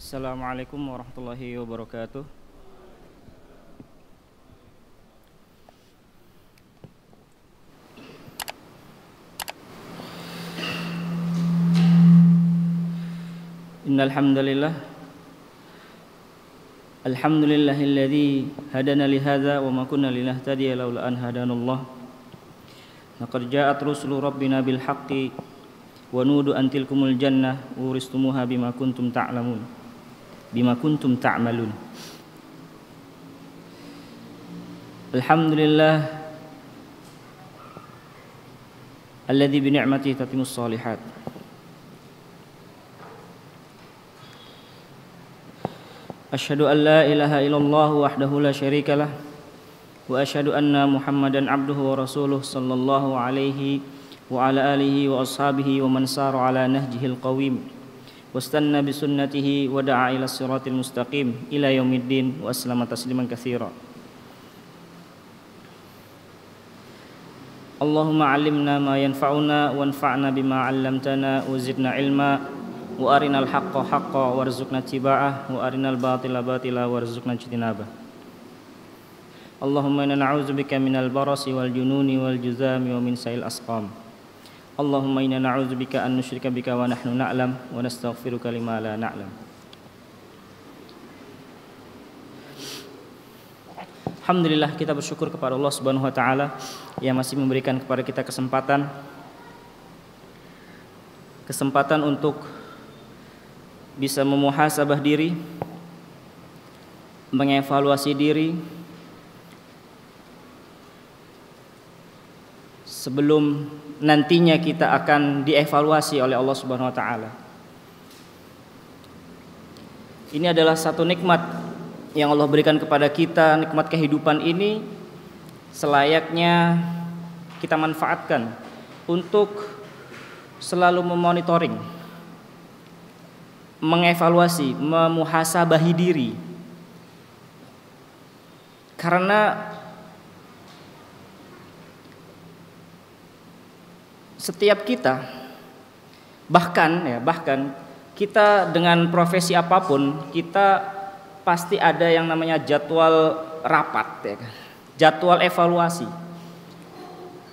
Assalamualaikum warahmatullahi wabarakatuh. Innal hamdalillah alhamdulillahilladzi hadana li hadza wa ma kunna linahtadiya laula an hadanallah. Laqad ja'at rusulu rabbina bil haqqi wa nudu an tilkumul jannah uristumuha bima kuntum ta'malun. Alhamdulillah alladzi bi ni'matihi tatimmus shalihat. Asyhadu an la ilaha illallah wahdahu la syarika lah wa asyhadu anna Muhammadan abduhu wa rasuluh sallallahu alaihi wa ala alihi wa ashabihi wa man sara ala nahjihil qawim wastanna bi sunnatihi wa da'a ila siratil mustaqim ila yaumiddin wa sallama tasliman katsira. Allahumma 'allimna ma yanfa'una wanfa'na bima 'allamtana wa zidna ilma wa arinal haqqa haqqa warzuqna ittiba'ah wa arinal batila batila warzuqna ijtinabah. Allahumma inna na'udzubika minal barasi wal jununi wal juzami wa min sa'il asqam. Allahumma inna na'udzubika an nusyrika bika wa nahnu na'lam wa nastaghfiruka lima la na'lam. Alhamdulillah, kita bersyukur kepada Allah Subhanahu wa taala yang masih memberikan kepada kita kesempatan untuk bisa memuhasabah diri, mengevaluasi diri sebelum nantinya kita akan dievaluasi oleh Allah Subhanahu wa taala. Ini adalah satu nikmat yang Allah berikan kepada kita, nikmat kehidupan ini selayaknya kita manfaatkan untuk selalu memonitoring, mengevaluasi, memuhasabahi diri. Karena setiap kita bahkan kita dengan profesi apapun, kita pasti ada yang namanya jadwal rapat, ya kan? Jadwal evaluasi.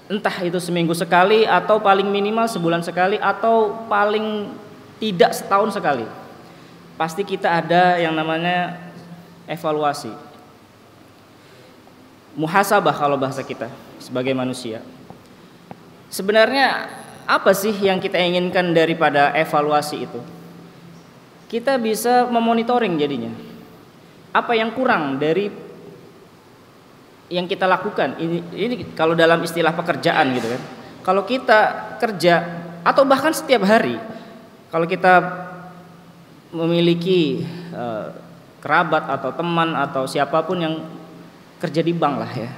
Entah itu seminggu sekali atau paling minimal sebulan sekali atau paling tidak setahun sekali. Pasti kita ada yang namanya evaluasi. Muhasabah kalau bahasa kita sebagai manusia. Sebenarnya apa sih yang kita inginkan daripada evaluasi itu? Kita bisa memonitoring jadinya. Apa yang kurang dari yang kita lakukan? Ini kalau dalam istilah pekerjaan gitu kan. Kalau kita kerja atau bahkan setiap hari, kalau kita memiliki kerabat atau teman atau siapapun yang kerja di bank lah ya.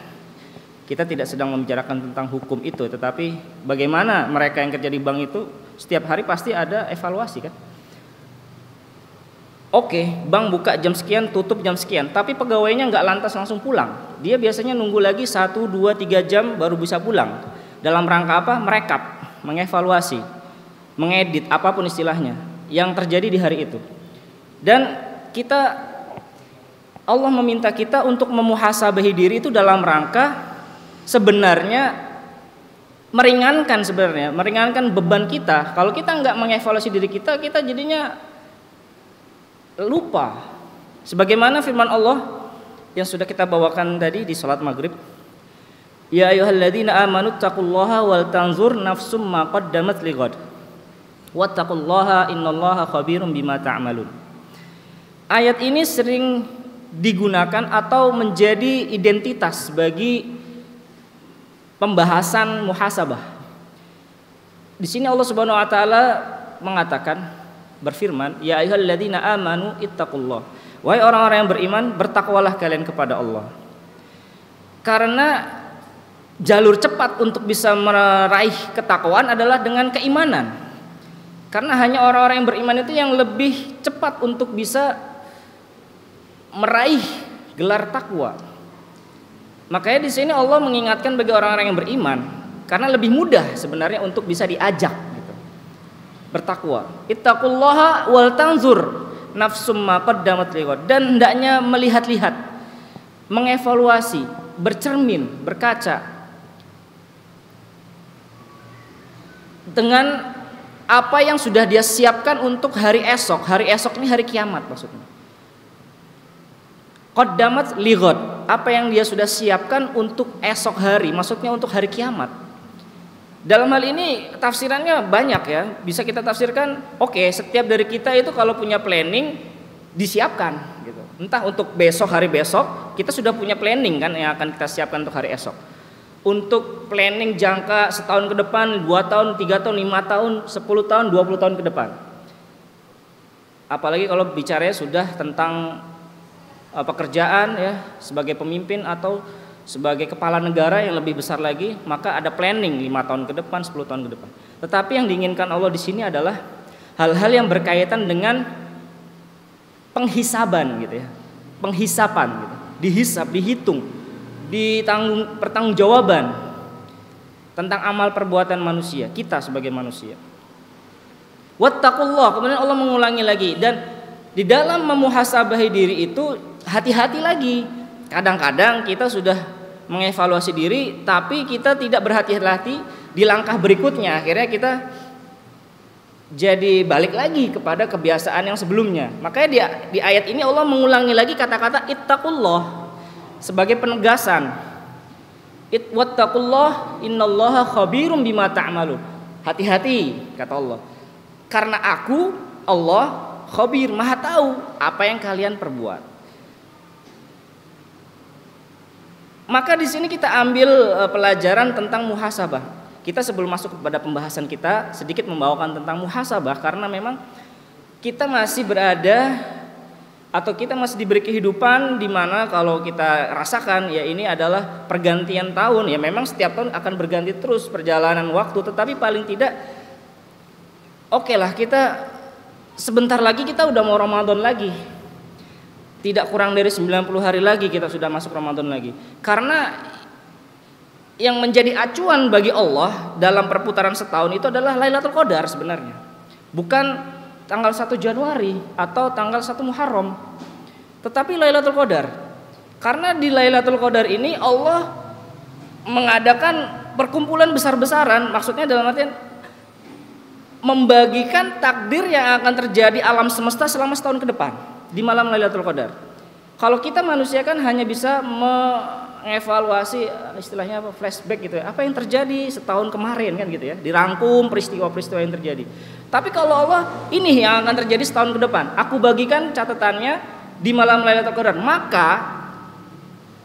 Kita tidak sedang membicarakan tentang hukum itu, tetapi bagaimana mereka yang kerja di bank itu setiap hari pasti ada evaluasi kan. Oke, bank buka jam sekian, tutup jam sekian, tapi pegawainya nggak lantas langsung pulang. Dia biasanya nunggu lagi 1, 2, 3 jam baru bisa pulang. Dalam rangka apa? Merekap, mengevaluasi, mengedit, apapun istilahnya yang terjadi di hari itu. Dan Allah meminta kita untuk memuhasabahi diri itu dalam rangka sebenarnya meringankan beban kita. Kalau kita nggak mengevaluasi diri kita jadinya lupa. Sebagaimana firman Allah yang sudah kita bawakan tadi di salat maghrib, ya ayyuhalladzina amanu taqullaha wal tanzur nafsum ma qaddamat lighad wattaqullaha innallaha khabirum bima ta'malun. Ayat ini sering digunakan atau menjadi identitas bagi pembahasan muhasabah. Di sini Allah Subhanahu wa taala mengatakan, berfirman, ya ayyuhalladzina amanu ittaqullah. Wahai orang-orang yang beriman, bertakwalah kalian kepada Allah. Karena jalur cepat untuk bisa meraih ketakwaan adalah dengan keimanan. Karena hanya orang-orang yang beriman itu yang lebih cepat untuk bisa meraih gelar takwa. Makanya di sini Allah mengingatkan bagi orang-orang yang beriman, karena lebih mudah sebenarnya untuk bisa diajak gitu, bertakwa. Ittaqullaha wal tanzur nafsum ma qaddamat lighad, dan hendaknya melihat-lihat, mengevaluasi, bercermin, berkaca dengan apa yang sudah dia siapkan untuk hari esok. Hari esok ini hari kiamat maksudnya. Qaddamat lighad, apa yang dia sudah siapkan untuk esok hari, maksudnya untuk hari kiamat. Dalam hal ini tafsirannya banyak ya. Bisa kita tafsirkan, oke, setiap dari kita itu kalau punya planning disiapkan gitu. Entah untuk besok, hari besok, kita sudah punya planning kan yang akan kita siapkan untuk hari esok. Untuk planning jangka setahun ke depan, 2 tahun, 3 tahun, 5 tahun, 10 tahun, 20 tahun ke depan. Apalagi kalau bicaranya sudah tentang pekerjaan ya, sebagai pemimpin atau sebagai kepala negara yang lebih besar lagi, maka ada planning 5 tahun ke depan, 10 tahun ke depan. Tetapi yang diinginkan Allah di sini adalah hal-hal yang berkaitan dengan penghisaban gitu ya. Penghisapan gitu. Dihisab, dihitung, pertanggungjawaban tentang amal perbuatan manusia, kita sebagai manusia. Wattaqullah, kemudian Allah mengulangi lagi, dan di dalam memuhasabahi diri itu hati-hati lagi. Kadang-kadang kita sudah mengevaluasi diri, tapi kita tidak berhati-hati di langkah berikutnya. Akhirnya kita jadi balik lagi kepada kebiasaan yang sebelumnya. Makanya di ayat ini Allah mengulangi lagi kata-kata ittaqullah sebagai penegasan. Wattaqullah innallaha khabirum bima ta'malun. Hati-hati kata Allah. Karena aku Allah khabir, maha tahu apa yang kalian perbuat. Maka di sini kita ambil pelajaran tentang muhasabah. Kita sebelum masuk kepada pembahasan kita sedikit membawakan tentang muhasabah, karena memang kita masih berada atau kita masih diberi kehidupan di mana kalau kita rasakan ya ini adalah pergantian tahun. Ya memang setiap tahun akan berganti terus perjalanan waktu, tetapi paling tidak oke lah, kita sebentar lagi kita udah mau Ramadan lagi. Tidak kurang dari 90 hari lagi kita sudah masuk Ramadan lagi. Karena yang menjadi acuan bagi Allah dalam perputaran setahun itu adalah Lailatul Qadar sebenarnya. Bukan tanggal 1 Januari atau tanggal 1 Muharram. Tetapi Lailatul Qadar. Karena di Lailatul Qadar ini Allah mengadakan perkumpulan besar-besaran, maksudnya dalam artian membagikan takdir yang akan terjadi alam semesta selama setahun ke depan di malam Lailatul Qadar. Kalau kita manusia kan hanya bisa mengevaluasi, istilahnya apa, flashback gitu ya, apa yang terjadi setahun kemarin kan gitu ya, dirangkum peristiwa-peristiwa yang terjadi. Tapi kalau Allah, ini yang akan terjadi setahun ke depan, aku bagikan catatannya di malam Lailatul Qadar. Maka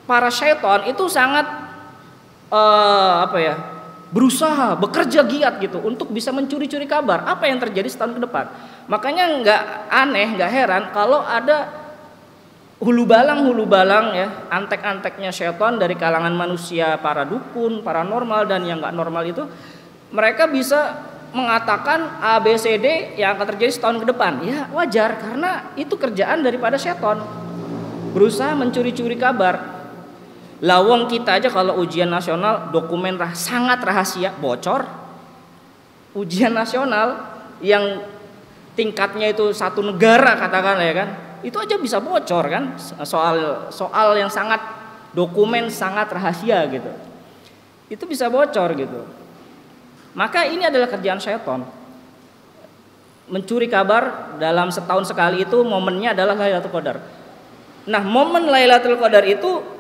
para syaitan itu sangat berusaha, bekerja giat gitu untuk bisa mencuri-curi kabar apa yang terjadi setahun ke depan. Makanya nggak aneh, nggak heran kalau ada hulu balang ya, antek-anteknya syaitan dari kalangan manusia, para dukun, paranormal dan yang nggak normal itu, mereka bisa mengatakan ABCD yang akan terjadi setahun ke depan. Ya wajar, karena itu kerjaan daripada syaitan, berusaha mencuri-curi kabar. Lawang kita aja kalau ujian nasional dokumen sangat rahasia bocor. Ujian nasional yang tingkatnya itu satu negara katakan ya kan, itu aja bisa bocor kan, soal yang sangat dokumen sangat rahasia gitu, itu bisa bocor gitu. Maka ini adalah kerjaan syaitan, mencuri kabar dalam setahun sekali. Itu momennya adalah Lailatul Qadar. Nah momen Lailatul Qadar itu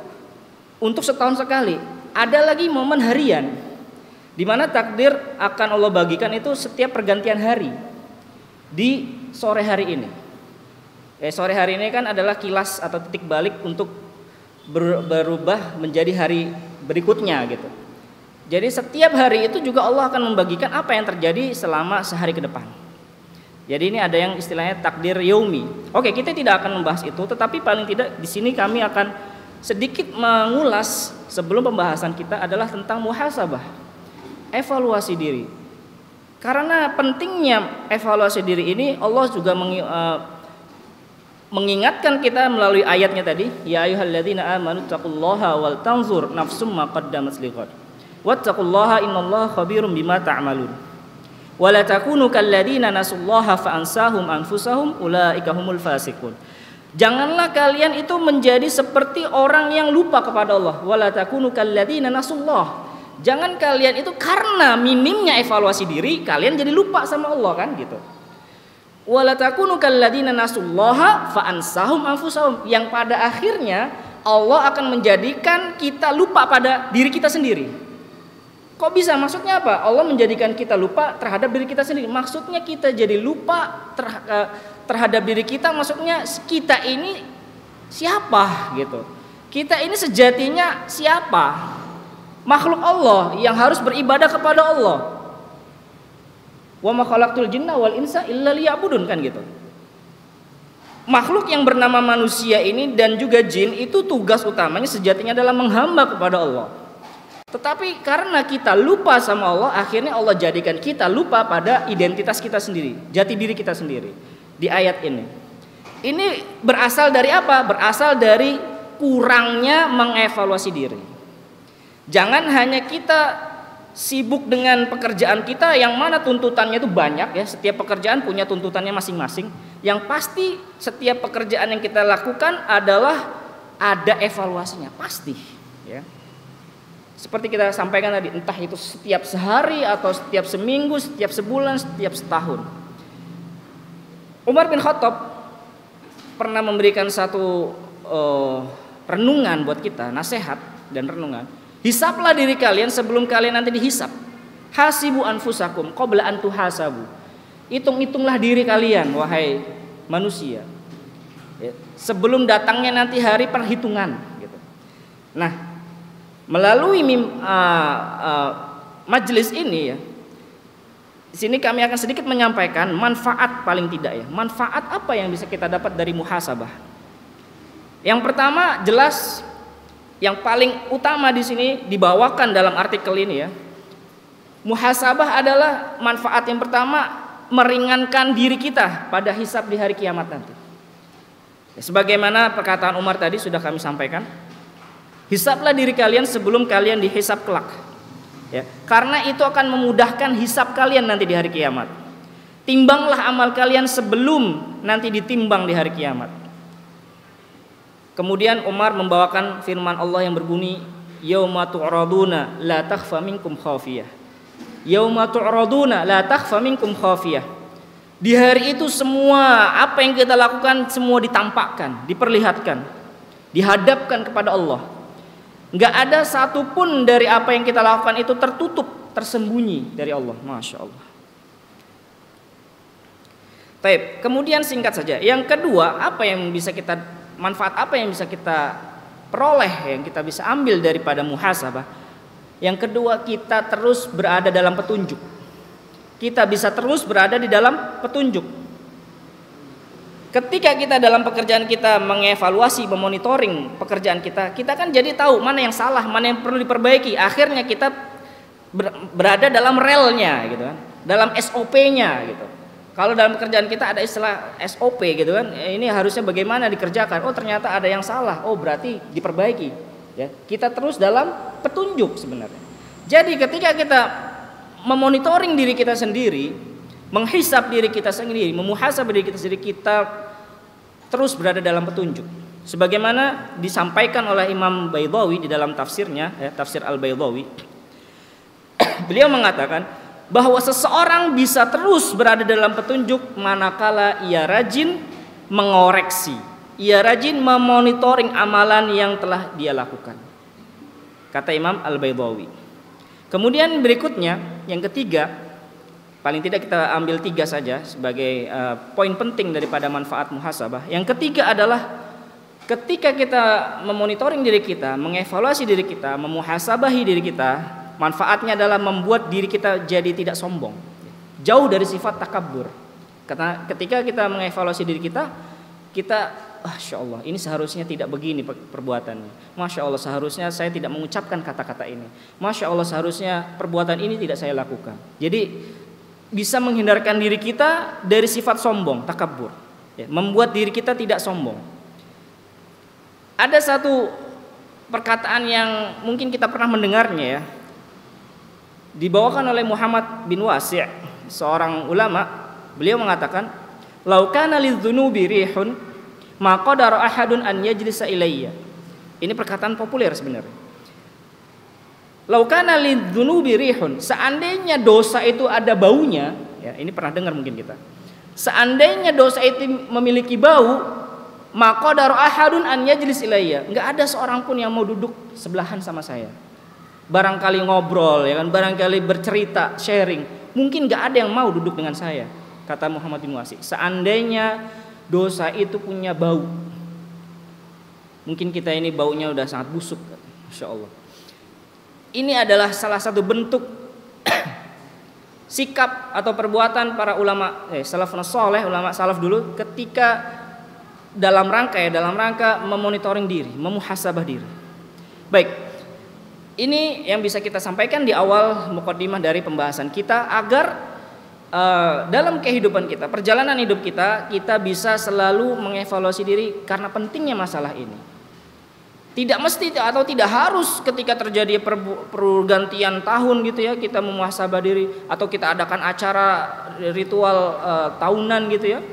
untuk setahun sekali. Ada lagi momen harian, di mana takdir akan Allah bagikan itu setiap pergantian hari. Di sore hari ini, sore hari ini kan adalah kilas atau titik balik untuk berubah menjadi hari berikutnya gitu. Jadi setiap hari itu juga Allah akan membagikan apa yang terjadi selama sehari ke depan. Jadi ini ada yang istilahnya takdir yaumi. Oke, kita tidak akan membahas itu, tetapi paling tidak di sini kami akan sedikit mengulas sebelum pembahasan kita adalah tentang muhasabah, evaluasi diri. Karena pentingnya evaluasi diri ini Allah juga mengingatkan kita melalui ayatnya tadi, ya ayyuhalladzina amanu taqullaha wal tanzur nafsum ma qaddamat lighad wattaqullaha innallaha khabirum bima ta'malun. Wala takunu kalladzina nasullaha fa ansahum anfusahum ulaika humul fasiqun. Janganlah kalian itu menjadi seperti orang yang lupa kepada Allah. Wala takunu kalladzina nasullah. Jangan kalian itu karena minimnya evaluasi diri kalian jadi lupa sama Allah kan gitu. Wala takunu kalladzina nasullaha fa ansahum anfusahum, yang pada akhirnya Allah akan menjadikan kita lupa pada diri kita sendiri. Kok bisa? Maksudnya apa? Allah menjadikan kita lupa terhadap diri kita sendiri. Maksudnya kita jadi lupa terhadap diri kita, maksudnya kita ini siapa gitu. Kita ini sejatinya siapa? Makhluk Allah yang harus beribadah kepada Allah. Wa ma khalaqtul jinna wal insa illa liya'budun kan gitu. Makhluk yang bernama manusia ini dan juga jin itu tugas utamanya sejatinya adalah menghamba kepada Allah. Tetapi karena kita lupa sama Allah, akhirnya Allah jadikan kita lupa pada identitas kita sendiri, jati diri kita sendiri. Di ayat ini berasal dari apa? Berasal dari kurangnya mengevaluasi diri. Jangan hanya kita sibuk dengan pekerjaan kita yang mana tuntutannya itu banyak ya, setiap pekerjaan punya tuntutannya masing-masing. Yang pasti setiap pekerjaan yang kita lakukan adalah ada evaluasinya, pasti ya. Seperti kita sampaikan tadi, entah itu setiap sehari atau setiap seminggu, setiap sebulan, setiap setahun. Umar bin Khattab pernah memberikan satu renungan buat kita, nasihat dan renungan. Hisaplah diri kalian sebelum kalian nanti dihisap. Hasibu anfusakum qabla an tuhasabu. Hitung-hitunglah diri kalian wahai manusia, ya, sebelum datangnya nanti hari perhitungan gitu. Nah, melalui majelis ini ya, di sini kami akan sedikit menyampaikan manfaat paling tidak ya. Manfaat apa yang bisa kita dapat dari muhasabah? Yang pertama jelas, yang paling utama di sini dibawakan dalam artikel ini ya. Muhasabah adalah manfaat yang pertama, meringankan diri kita pada hisab di hari kiamat nanti. Ya, sebagaimana perkataan Umar tadi sudah kami sampaikan, hisablah diri kalian sebelum kalian dihisab kelak. Ya, karena itu akan memudahkan hisab kalian nanti di hari kiamat. Timbanglah amal kalian sebelum nanti ditimbang di hari kiamat. Kemudian Umar membawakan firman Allah yang berbunyi, yauma tu'raduna la takhfa minkum khafiyah. Yauma tu'raduna la takhfa minkum khafiyah. Di hari itu semua apa yang kita lakukan semua ditampakkan, diperlihatkan, dihadapkan kepada Allah. Enggak ada satupun dari apa yang kita lakukan itu tertutup, tersembunyi dari Allah. Masya Allah. Baik, kemudian singkat saja. Yang kedua, manfaat apa yang bisa kita peroleh, yang kita bisa ambil daripada muhasabah? Yang kedua, kita terus berada dalam petunjuk. Kita bisa terus berada di dalam petunjuk. Ketika kita dalam pekerjaan kita mengevaluasi, memonitoring pekerjaan kita, kita kan jadi tahu mana yang salah, mana yang perlu diperbaiki. Akhirnya kita berada dalam relnya gitu kan, dalam SOP-nya gitu. Kalau dalam pekerjaan kita ada istilah SOP gitu kan, ini harusnya bagaimana dikerjakan. Oh ternyata ada yang salah, oh berarti diperbaiki. Ya, kita terus dalam petunjuk sebenarnya. Jadi ketika kita memonitoring diri kita sendiri, menghisap diri kita sendiri, memuhasabah diri kita sendiri, kita terus berada dalam petunjuk. Sebagaimana disampaikan oleh Imam Baydawi di dalam tafsirnya, ya, tafsir Al-Baydawi. Beliau mengatakan bahwa seseorang bisa terus berada dalam petunjuk manakala ia rajin mengoreksi, ia rajin memonitoring amalan yang telah dia lakukan, kata Imam Al-Baydawi. Kemudian berikutnya, yang ketiga, paling tidak kita ambil 3 saja sebagai poin penting daripada manfaat muhasabah. Yang ketiga adalah ketika kita memonitoring diri kita, mengevaluasi diri kita, memuhasabahi diri kita, manfaatnya adalah membuat diri kita jadi tidak sombong, jauh dari sifat takabur. Karena ketika kita mengevaluasi diri kita, Masya Allah, ini seharusnya tidak begini perbuatannya. Masya Allah, seharusnya saya tidak mengucapkan kata-kata ini. Masya Allah, seharusnya perbuatan ini tidak saya lakukan. Jadi bisa menghindarkan diri kita dari sifat sombong, takabur, ya, membuat diri kita tidak sombong. Ada satu perkataan yang mungkin kita pernah mendengarnya ya, dibawakan oleh Muhammad bin Wasi' seorang ulama, beliau mengatakan, "Lau kana lidzunubi rihun, ma qadara ahadun an yajlisa ilayya." Ini perkataan populer sebenarnya. "Lau kana lidzunubi rihun," seandainya dosa itu ada baunya, ya, ini pernah dengar mungkin kita. Seandainya dosa itu memiliki bau, ma qadara ahadun an yajlis ilayya, enggak ada seorang pun yang mau duduk sebelahan sama saya. Barangkali ngobrol, ya kan, barangkali bercerita, sharing, mungkin enggak ada yang mau duduk dengan saya, kata Muhammad bin Wasi. Seandainya dosa itu punya bau, mungkin kita ini baunya udah sangat busuk, Masya Allah. Ini adalah salah satu bentuk sikap atau perbuatan para ulama salafun saleh, ulama salaf dulu ketika dalam rangka memonitoring diri, memuhasabah diri. Baik, ini yang bisa kita sampaikan di awal muqaddimah dari pembahasan kita agar dalam kehidupan kita, perjalanan hidup kita bisa selalu mengevaluasi diri karena pentingnya masalah ini. Tidak mesti atau tidak harus ketika terjadi pergantian tahun gitu ya, kita memuhasabah diri, atau kita adakan acara ritual tahunan gitu ya,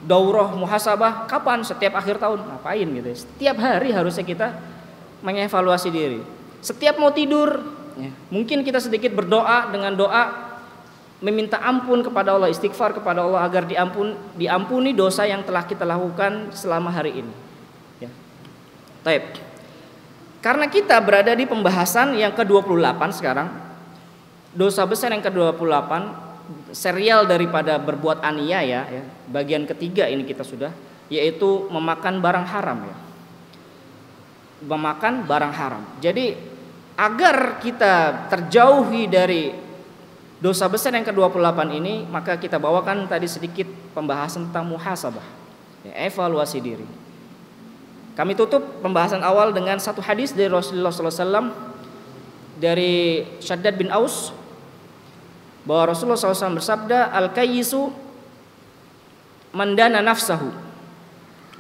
daurah muhasabah. Kapan? Setiap akhir tahun. Ngapain gitu ya? Setiap hari harusnya kita mengevaluasi diri. Setiap mau tidur ya, mungkin kita sedikit berdoa dengan doa meminta ampun kepada Allah, istighfar kepada Allah agar diampuni dosa yang telah kita lakukan selama hari ini ya. Taib. Karena kita berada di pembahasan yang ke-28 sekarang, dosa besar yang ke-28, serial daripada berbuat aniaya ya, bagian ketiga ini kita sudah, yaitu memakan barang haram ya. Memakan barang haram. Jadi agar kita terjauhi dari dosa besar yang ke-28 ini, maka kita bawakan tadi sedikit pembahasan tentang muhasabah ya, evaluasi diri. Kami tutup pembahasan awal dengan satu hadis dari Rasulullah SAW dari Syaddad bin Aus, bahwa Rasulullah SAW bersabda, "Al-kayyisu man dana nafsahu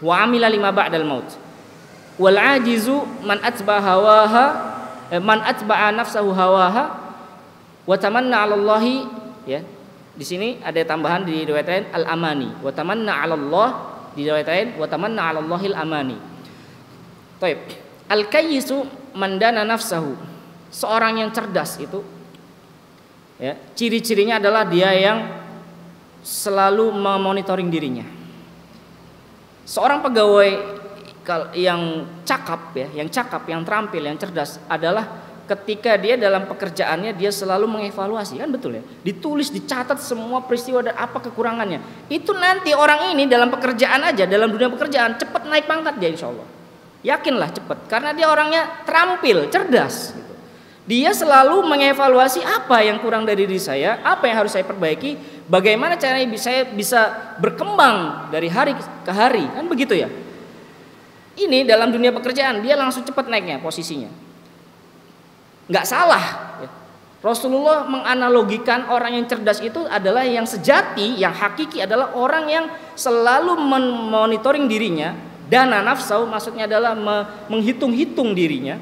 wa amila lima ba'dal maut, wal ajizu man atba'a nafsahu hawaha wa tamanna 'ala Allahi." Ya, di sini ada tambahan di riwayat lain al-amani, wa tamanna 'ala Allah, di riwayat lain wa tamanna 'ala Allahil amani. Taib. Al-kayyisu mandana nafsahu. Seorang yang cerdas itu ya, ciri-cirinya adalah dia yang selalu memonitoring dirinya. Seorang pegawai yang cakap ya, yang terampil, yang cerdas adalah ketika dia dalam pekerjaannya dia selalu mengevaluasi, kan betul ya? Ditulis, dicatat semua peristiwa dan apa kekurangannya. Itu nanti orang ini dalam pekerjaan aja, dalam dunia pekerjaan cepat naik pangkat dia insyaallah. Yakinlah cepat, karena dia orangnya terampil, cerdas gitu. Dia selalu mengevaluasi apa yang kurang dari diri saya, apa yang harus saya perbaiki, bagaimana caranya saya bisa berkembang dari hari ke hari, kan begitu ya. Ini dalam dunia pekerjaan dia langsung cepat naiknya posisinya, nggak salah ya. Rasulullah menganalogikan orang yang cerdas itu adalah yang sejati, yang hakiki adalah orang yang selalu memonitoring dirinya. Dana nafsu maksudnya adalah menghitung-hitung dirinya.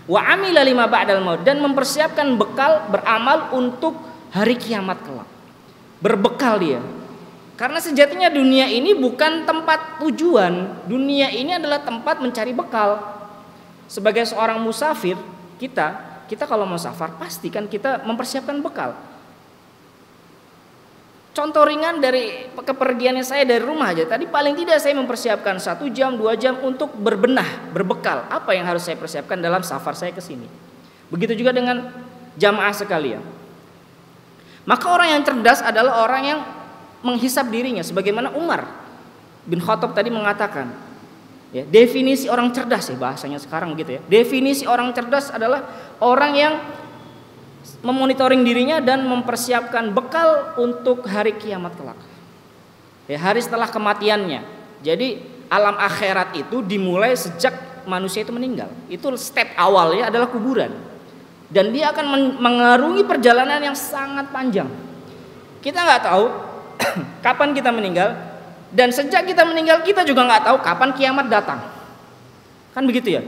Wa amila lima ba'dal maut, dan mempersiapkan bekal beramal untuk hari kiamat kelak. Berbekal dia. Karena sejatinya dunia ini bukan tempat tujuan. Dunia ini adalah tempat mencari bekal. Sebagai seorang musafir, kita kalau mau safar pasti kan kita mempersiapkan bekal. Contoh ringan dari kepergiannya saya dari rumah aja. Tadi paling tidak saya mempersiapkan 1 jam, 2 jam untuk berbenah, berbekal. Apa yang harus saya persiapkan dalam safar saya ke sini. Begitu juga dengan jamaah sekalian. Maka orang yang cerdas adalah orang yang menghisap dirinya. Sebagaimana Umar bin Khattab tadi mengatakan. Ya, definisi orang cerdas ya bahasanya sekarang gitu ya. Definisi orang cerdas adalah orang yang memonitoring dirinya dan mempersiapkan bekal untuk hari kiamat kelak. Ya, hari setelah kematiannya. Jadi alam akhirat itu dimulai sejak manusia itu meninggal. Itu step awalnya adalah kuburan. Dan dia akan mengarungi perjalanan yang sangat panjang. Kita nggak tahu kapan kita meninggal, dan sejak kita meninggal kita juga nggak tahu kapan kiamat datang. Kan begitu ya?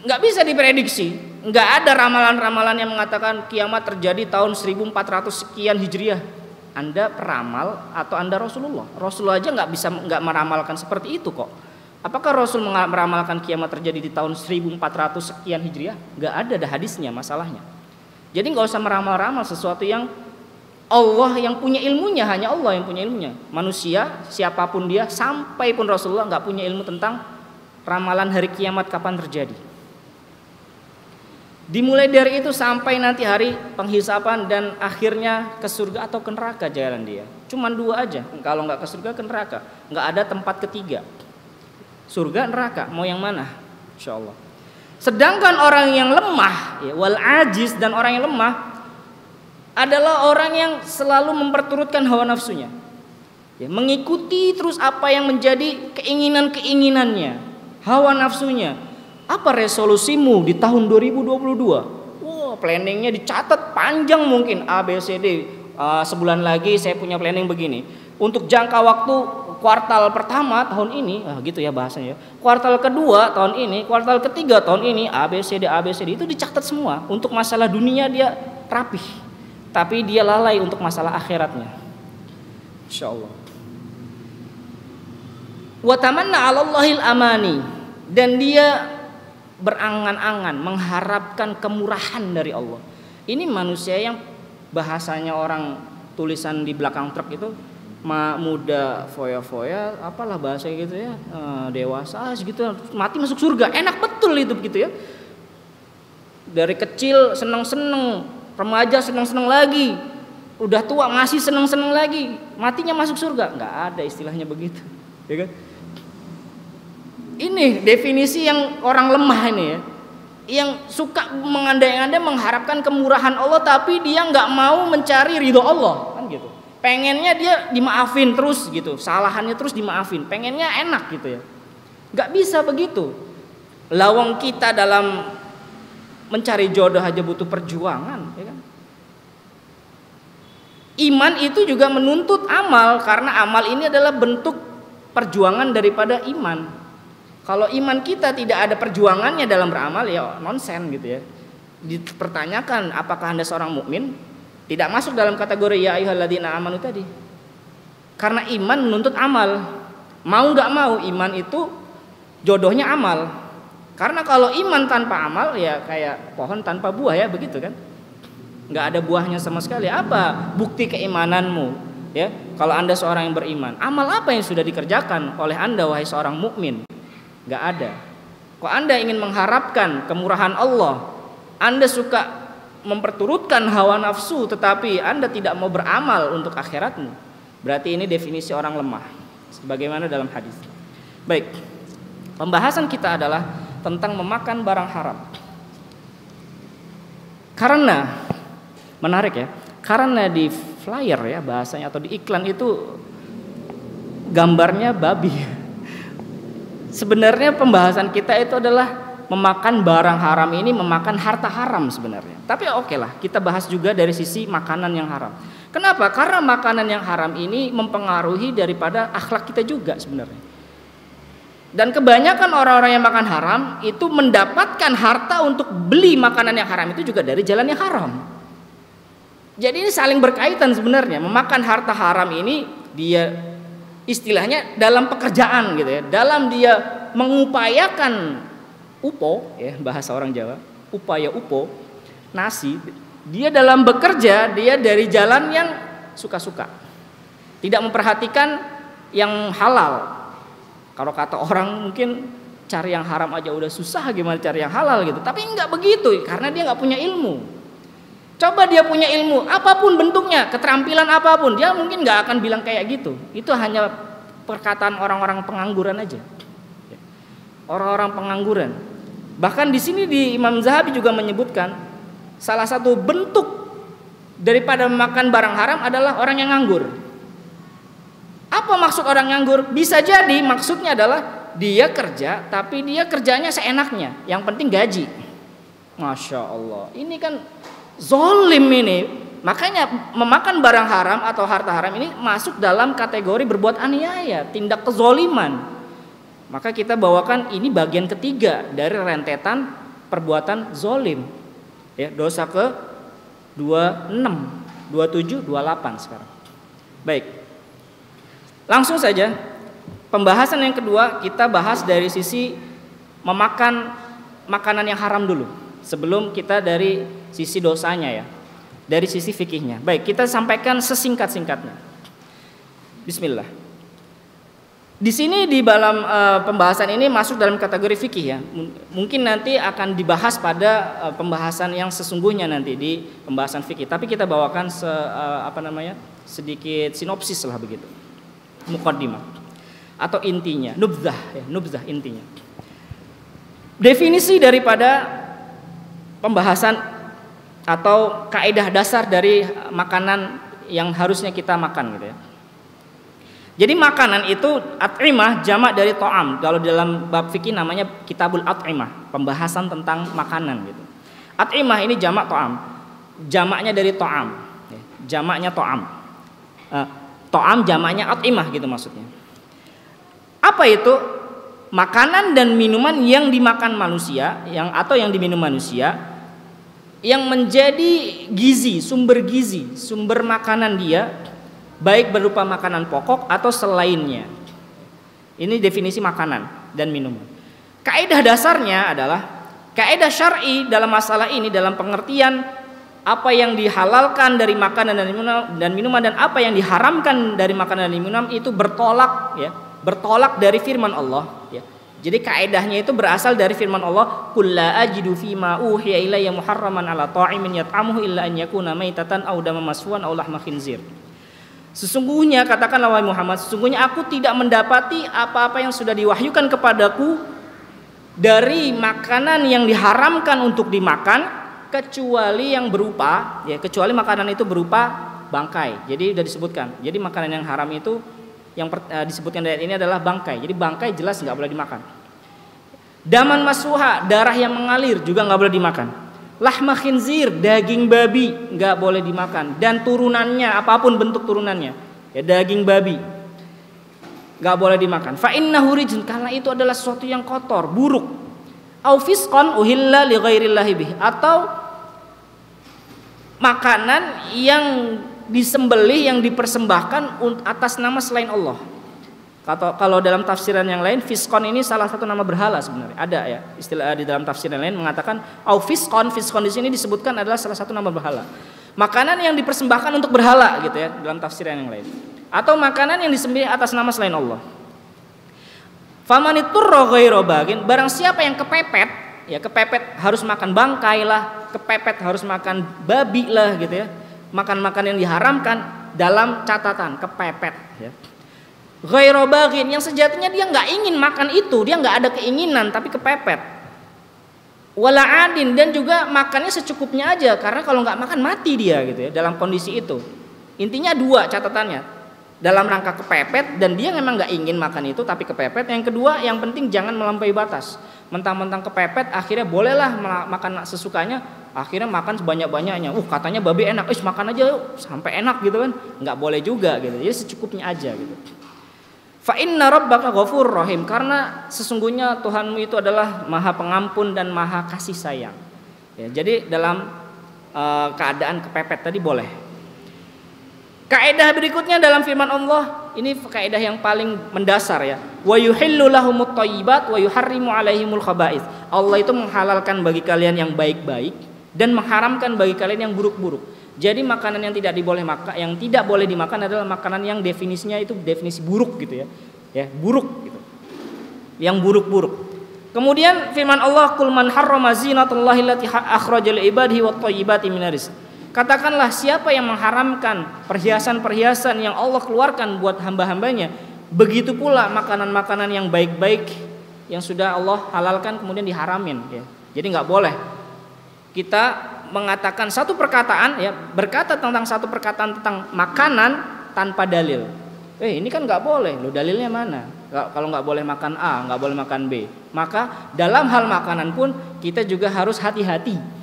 Nggak bisa diprediksi. nggak ada ramalan-ramalan yang mengatakan kiamat terjadi tahun 1400 sekian Hijriah. Anda peramal atau Anda Rasulullah? Rasulullah aja nggak meramalkan seperti itu kok. Apakah Rasul meramalkan kiamat terjadi di tahun 1400 sekian Hijriah? Nggak ada hadisnya masalahnya. Jadi nggak usah meramal-ramal sesuatu yang Allah yang punya ilmunya, hanya Allah yang punya ilmunya. Manusia siapapun dia, sampai pun Rasulullah nggak punya ilmu tentang ramalan hari kiamat kapan terjadi. Dimulai dari itu sampai nanti hari penghisapan dan akhirnya ke surga atau ke neraka jalan dia. Cuman dua aja. Kalau nggak ke surga ke neraka, nggak ada tempat ketiga. Surga neraka, mau yang mana? Insya Allah. Sedangkan orang yang lemah, ya, wal ajiz, dan orang yang lemah adalah orang yang selalu memperturutkan hawa nafsunya, ya, mengikuti terus apa yang menjadi keinginannya, hawa nafsunya. Apa resolusimu di tahun 2022? Wah, planningnya dicatat panjang mungkin A, B, C, D. Sebulan lagi saya punya planning begini. Untuk jangka waktu kuartal pertama tahun ini, gitu ya bahasanya. Kuartal kedua tahun ini, kuartal ketiga tahun ini, A, B, C, D, A, B, C, D itu dicatat semua. Untuk masalah dunia dia rapih, tapi dia lalai untuk masalah akhiratnya. Insya Allah. Wa tamanna 'alallahil amani, dan dia berangan-angan mengharapkan kemurahan dari Allah. Ini manusia yang bahasanya orang tulisan di belakang truk itu muda foya-foya, apalah bahasa gitu ya, dewasa gitu, mati masuk surga, enak betul itu begitu ya. Dari kecil seneng-seneng, remaja seneng-seneng lagi, udah tua masih seneng-seneng lagi, matinya masuk surga, nggak ada istilahnya begitu, ya kan? Ini definisi yang orang lemah ini ya, yang suka mengandai-andai mengharapkan kemurahan Allah, tapi dia nggak mau mencari ridho Allah, kan gitu. Pengennya dia dimaafin terus gitu, salahannya terus dimaafin, pengennya enak gitu ya. Nggak bisa begitu. Lawang kita dalam mencari jodoh aja butuh perjuangan, ya kan? Iman itu juga menuntut amal, karena amal ini adalah bentuk perjuangan daripada iman. Kalau iman kita tidak ada perjuangannya dalam beramal, ya nonsen gitu ya. Dipertanyakan apakah Anda seorang mukmin? Tidak masuk dalam kategori ya ayyuhalladzina amanu tadi. Karena iman menuntut amal. Mau nggak mau iman itu jodohnya amal. Karena kalau iman tanpa amal ya kayak pohon tanpa buah ya, begitu kan? Nggak ada buahnya sama sekali. Apa bukti keimananmu? Ya, kalau Anda seorang yang beriman, amal apa yang sudah dikerjakan oleh Anda wahai seorang mukmin? Nggak ada. Kok Anda ingin mengharapkan kemurahan Allah, Anda suka memperturutkan hawa nafsu, tetapi Anda tidak mau beramal untuk akhiratmu, berarti ini definisi orang lemah, sebagaimana dalam hadis. Baik, pembahasan kita adalah tentang memakan barang haram. Karena menarik ya, karena di flyer ya bahasanya atau di iklan itu gambarnya babi. Sebenarnya pembahasan kita itu adalah memakan barang haram ini, memakan harta haram sebenarnya. Tapi oke lah, kita bahas juga dari sisi makanan yang haram. Kenapa? Karena makanan yang haram ini mempengaruhi daripada akhlak kita juga sebenarnya. Dan kebanyakan orang-orang yang makan haram itu mendapatkan harta untuk beli makanan yang haram itu juga dari jalan yang haram. Jadi ini saling berkaitan sebenarnya. Memakan harta haram ini dia istilahnya dalam pekerjaan gitu ya, dalam dia mengupayakan upo ya, bahasa orang Jawa, upaya upo, nasi, dia dalam bekerja dia dari jalan yang suka-suka, tidak memperhatikan yang halal. Kalau kata orang mungkin cari yang haram aja udah susah, gimana cari yang halal gitu, tapi enggak begitu karena dia enggak punya ilmu. Coba dia punya ilmu, apapun bentuknya, keterampilan apapun, dia mungkin nggak akan bilang kayak gitu. Itu hanya perkataan orang-orang pengangguran aja. Orang-orang pengangguran. Bahkan di sini di Imam Zahabi juga menyebutkan salah satu bentuk daripada makan barang haram adalah orang yang nganggur. Apa maksud orang nganggur? Bisa jadi maksudnya adalah dia kerja, tapi dia kerjanya seenaknya. Yang penting gaji. Masya Allah. Ini kan zolim ini. Makanya memakan barang haram atau harta haram ini masuk dalam kategori berbuat aniaya, tindak kezoliman. Maka kita bawakan ini bagian ketiga dari rentetan perbuatan zolim. Ya, dosa ke 26, 27, 28 sekarang. Baik. Langsung saja pembahasan yang kedua kita bahas dari sisi memakan makanan yang haram dulu. Sebelum kita dari sisi dosanya ya. Dari sisi fikihnya. Baik, kita sampaikan sesingkat-singkatnya. Bismillah. Di sini di dalam pembahasan ini masuk dalam kategori fikih ya. Mungkin nanti akan dibahas pada pembahasan yang sesungguhnya nanti di pembahasan fikih. Tapi kita bawakan sedikit sinopsis lah begitu. Muqaddimah atau intinya, nubzah intinya. Definisi daripada pembahasan atau kaidah dasar dari makanan yang harusnya kita makan gitu ya. Jadi makanan itu at'imah jamak dari to'am. Kalau dalam bab fikih namanya kitabul at'imah, pembahasan tentang makanan gitu. At'imah ini jamak to'am, jamaknya dari to'am, jamaknya to'am. To'am jamaknya at'imah gitu maksudnya. Apa itu? Makanan dan minuman yang dimakan manusia, atau yang diminum manusia, yang menjadi sumber makanan dia, baik berupa makanan pokok atau selainnya. Ini definisi makanan dan minuman. Kaidah dasarnya adalah kaidah syar'i dalam masalah ini dalam pengertian apa yang dihalalkan dari makanan dan minuman dan apa yang diharamkan dari makanan dan minuman itu bertolak dari firman Allah ya. Jadi kaidahnya itu berasal dari firman Allah, "Qul la ajidu fima uhiya ilayya muharraman 'ala ta'imin yat'amuhu illa an yakuna maitatan aw daman masfuhan aw lahma khinzir." Sesungguhnya katakanlah wahai Muhammad, sesungguhnya aku tidak mendapati apa-apa yang sudah diwahyukan kepadaku dari makanan yang diharamkan untuk dimakan kecuali kecuali makanan itu berupa bangkai. Jadi sudah disebutkan. Jadi makanan yang haram itu yang disebutkan dari ini adalah bangkai. Jadi bangkai jelas nggak boleh dimakan. Daman masfuha, darah yang mengalir juga nggak boleh dimakan. Lahma khinzir, daging babi nggak boleh dimakan. Dan turunannya, apapun bentuk turunannya, ya daging babi nggak boleh dimakan. Fa innahu rijsun, karena itu adalah sesuatu yang kotor, buruk. Au fisqan uhilla li ghairillahi bih, atau makanan yang disembelih, yang dipersembahkan atas nama selain Allah. Kalau dalam tafsiran yang lain, fiskon ini salah satu nama berhala sebenarnya. Ada ya istilah di dalam tafsiran lain mengatakan au fiskon di sini disebutkan adalah salah satu nama berhala. Makanan yang dipersembahkan untuk berhala gitu ya dalam tafsiran yang lain. Atau makanan yang disembelih atas nama selain Allah. Famaniturra ghairu bagin, barang siapa yang kepepet harus makan bangkai lah, kepepet harus makan babi lah gitu ya. Makan-makan yang diharamkan dalam catatan kepepet ya. Ghairu baghin, yang sejatinya dia nggak ingin makan itu, dia nggak ada keinginan tapi kepepet. Wala adin, dan juga makannya secukupnya aja karena kalau nggak makan mati dia gitu ya dalam kondisi itu. Intinya dua catatannya, dalam rangka kepepet dan dia memang nggak ingin makan itu tapi kepepet. Yang kedua yang penting jangan melampaui batas. Mentang-mentang kepepet akhirnya bolehlah makan sesukanya, akhirnya makan sebanyak-banyaknya. Katanya babi enak, makan aja yuk sampai enak gitu kan. Nggak boleh juga gitu. Jadi secukupnya aja gitu. Fa inna rabbaka ghafurur rahim, karena sesungguhnya Tuhanmu itu adalah Maha Pengampun dan Maha Kasih Sayang. Ya, jadi dalam keadaan kepepet tadi boleh. Kaidah berikutnya dalam firman Allah, ini kaidah yang paling mendasar ya. Wa yuhillu lahumut thayyibat wa yuharrimu alaihimul khaba'its. Allah itu menghalalkan bagi kalian yang baik-baik dan mengharamkan bagi kalian yang buruk-buruk. Jadi makanan yang tidak boleh dimakan adalah makanan yang definisinya itu definisi buruk gitu ya. Ya, buruk gitu. Yang buruk-buruk. Kemudian firman Allah, "Qul man harrama zinatallahi allati akhraja li ibadihi wat thayyibati minar rizq." Katakanlah, siapa yang mengharamkan perhiasan-perhiasan yang Allah keluarkan buat hamba-hambanya, begitu pula makanan-makanan yang baik-baik yang sudah Allah halalkan kemudian diharamin ya. Jadi nggak boleh kita mengatakan satu perkataan ya, berkata tentang satu perkataan tentang makanan tanpa dalil. Ini kan nggak boleh, lo dalilnya mana? Kalau nggak boleh makan A, nggak boleh makan B, maka dalam hal makanan pun kita juga harus hati-hati.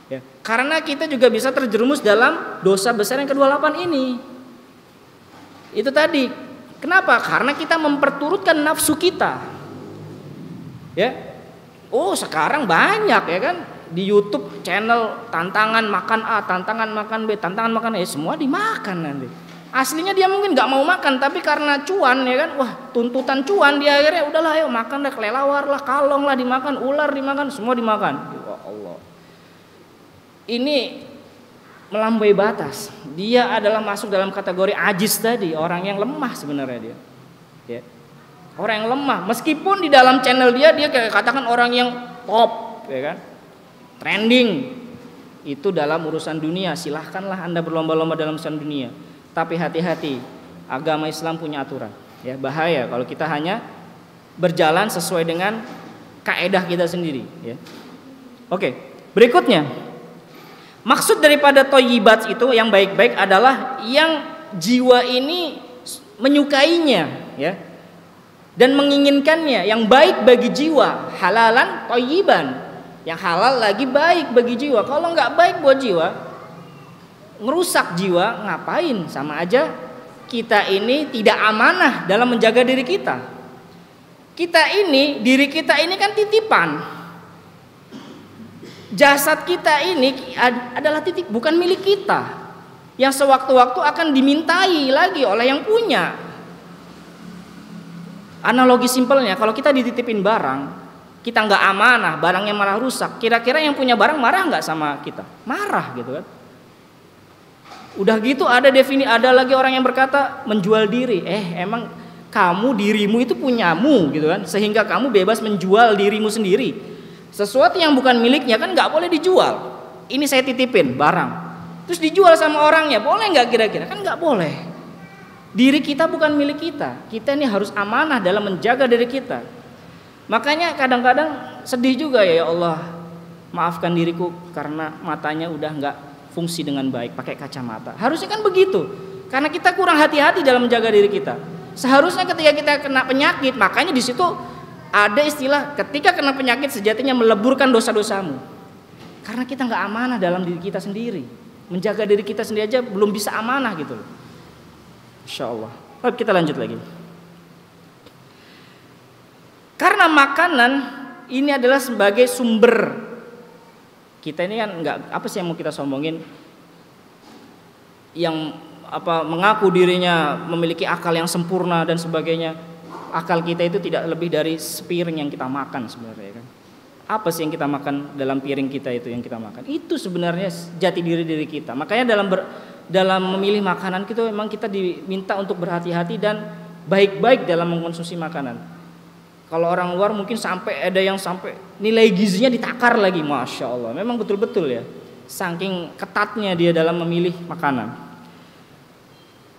Ya, karena kita juga bisa terjerumus dalam dosa besar yang ke-28 ini. Itu tadi. Kenapa? Karena kita memperturutkan nafsu kita. Ya. Oh, sekarang banyak ya kan di YouTube channel tantangan makan A, tantangan makan B, tantangan makan E, semua dimakan nanti. Aslinya dia mungkin nggak mau makan, tapi karena cuan ya kan, wah tuntutan cuan dia akhirnya udahlah ayo makan deh, kelelawar lah, kalong lah dimakan, ular dimakan, semua dimakan. Ya Allah, ini melampaui batas. Dia adalah masuk dalam kategori ajis tadi, orang yang lemah sebenarnya dia. Ya. Orang yang lemah, meskipun di dalam channel dia kayak katakan orang yang top, ya kan, trending. Itu dalam urusan dunia, silahkanlah Anda berlomba-lomba dalam urusan dunia. Tapi hati-hati, agama Islam punya aturan. Ya, bahaya kalau kita hanya berjalan sesuai dengan kaedah kita sendiri. Ya. Oke, berikutnya, maksud daripada thayyibat itu yang baik-baik adalah yang jiwa ini menyukainya, ya. Dan menginginkannya, yang baik bagi jiwa, halalan thayyiban, yang halal lagi baik bagi jiwa. Kalau nggak baik buat jiwa, merusak jiwa, ngapain? Sama aja kita ini tidak amanah dalam menjaga diri kita. Diri kita ini kan titipan. Jasad kita ini adalah titip, bukan milik kita, yang sewaktu-waktu akan dimintai lagi oleh yang punya. Analogi simpelnya, kalau kita dititipin barang, kita nggak amanah, barangnya malah rusak. Kira-kira yang punya barang marah nggak sama kita? Marah gitu kan? Udah gitu ada lagi orang yang berkata menjual diri. Emang kamu dirimu itu punyamu gitu kan? Sehingga kamu bebas menjual dirimu sendiri. Sesuatu yang bukan miliknya kan nggak boleh dijual. Ini saya titipin barang, terus dijual sama orangnya, boleh nggak kira-kira? Kan nggak boleh. Diri kita bukan milik kita. Kita ini harus amanah dalam menjaga diri kita. Makanya kadang-kadang sedih juga ya Allah, maafkan diriku karena matanya udah nggak fungsi dengan baik, pakai kacamata. Harusnya kan begitu. Karena kita kurang hati-hati dalam menjaga diri kita. Seharusnya ketika kita kena penyakit, makanya di situ ada istilah ketika kena penyakit sejatinya meleburkan dosa-dosamu. Karena kita nggak amanah dalam diri kita sendiri. Menjaga diri kita sendiri aja belum bisa amanah gitu loh. Insyaallah. Baik, kita lanjut lagi. Karena makanan ini adalah sebagai sumber. Kita ini kan nggak, apa sih yang mau kita sombongin? Yang mengaku dirinya memiliki akal yang sempurna dan sebagainya. Akal kita itu tidak lebih dari sepiring yang kita makan sebenarnya kan. Apa sih yang kita makan dalam piring kita itu yang kita makan? Itu sebenarnya jati diri kita. Makanya dalam memilih makanan memang kita diminta untuk berhati-hati dan baik-baik dalam mengkonsumsi makanan. Kalau orang luar mungkin sampai ada yang sampai nilai gizinya ditakar lagi, masya Allah. Memang betul-betul ya, saking ketatnya dia dalam memilih makanan.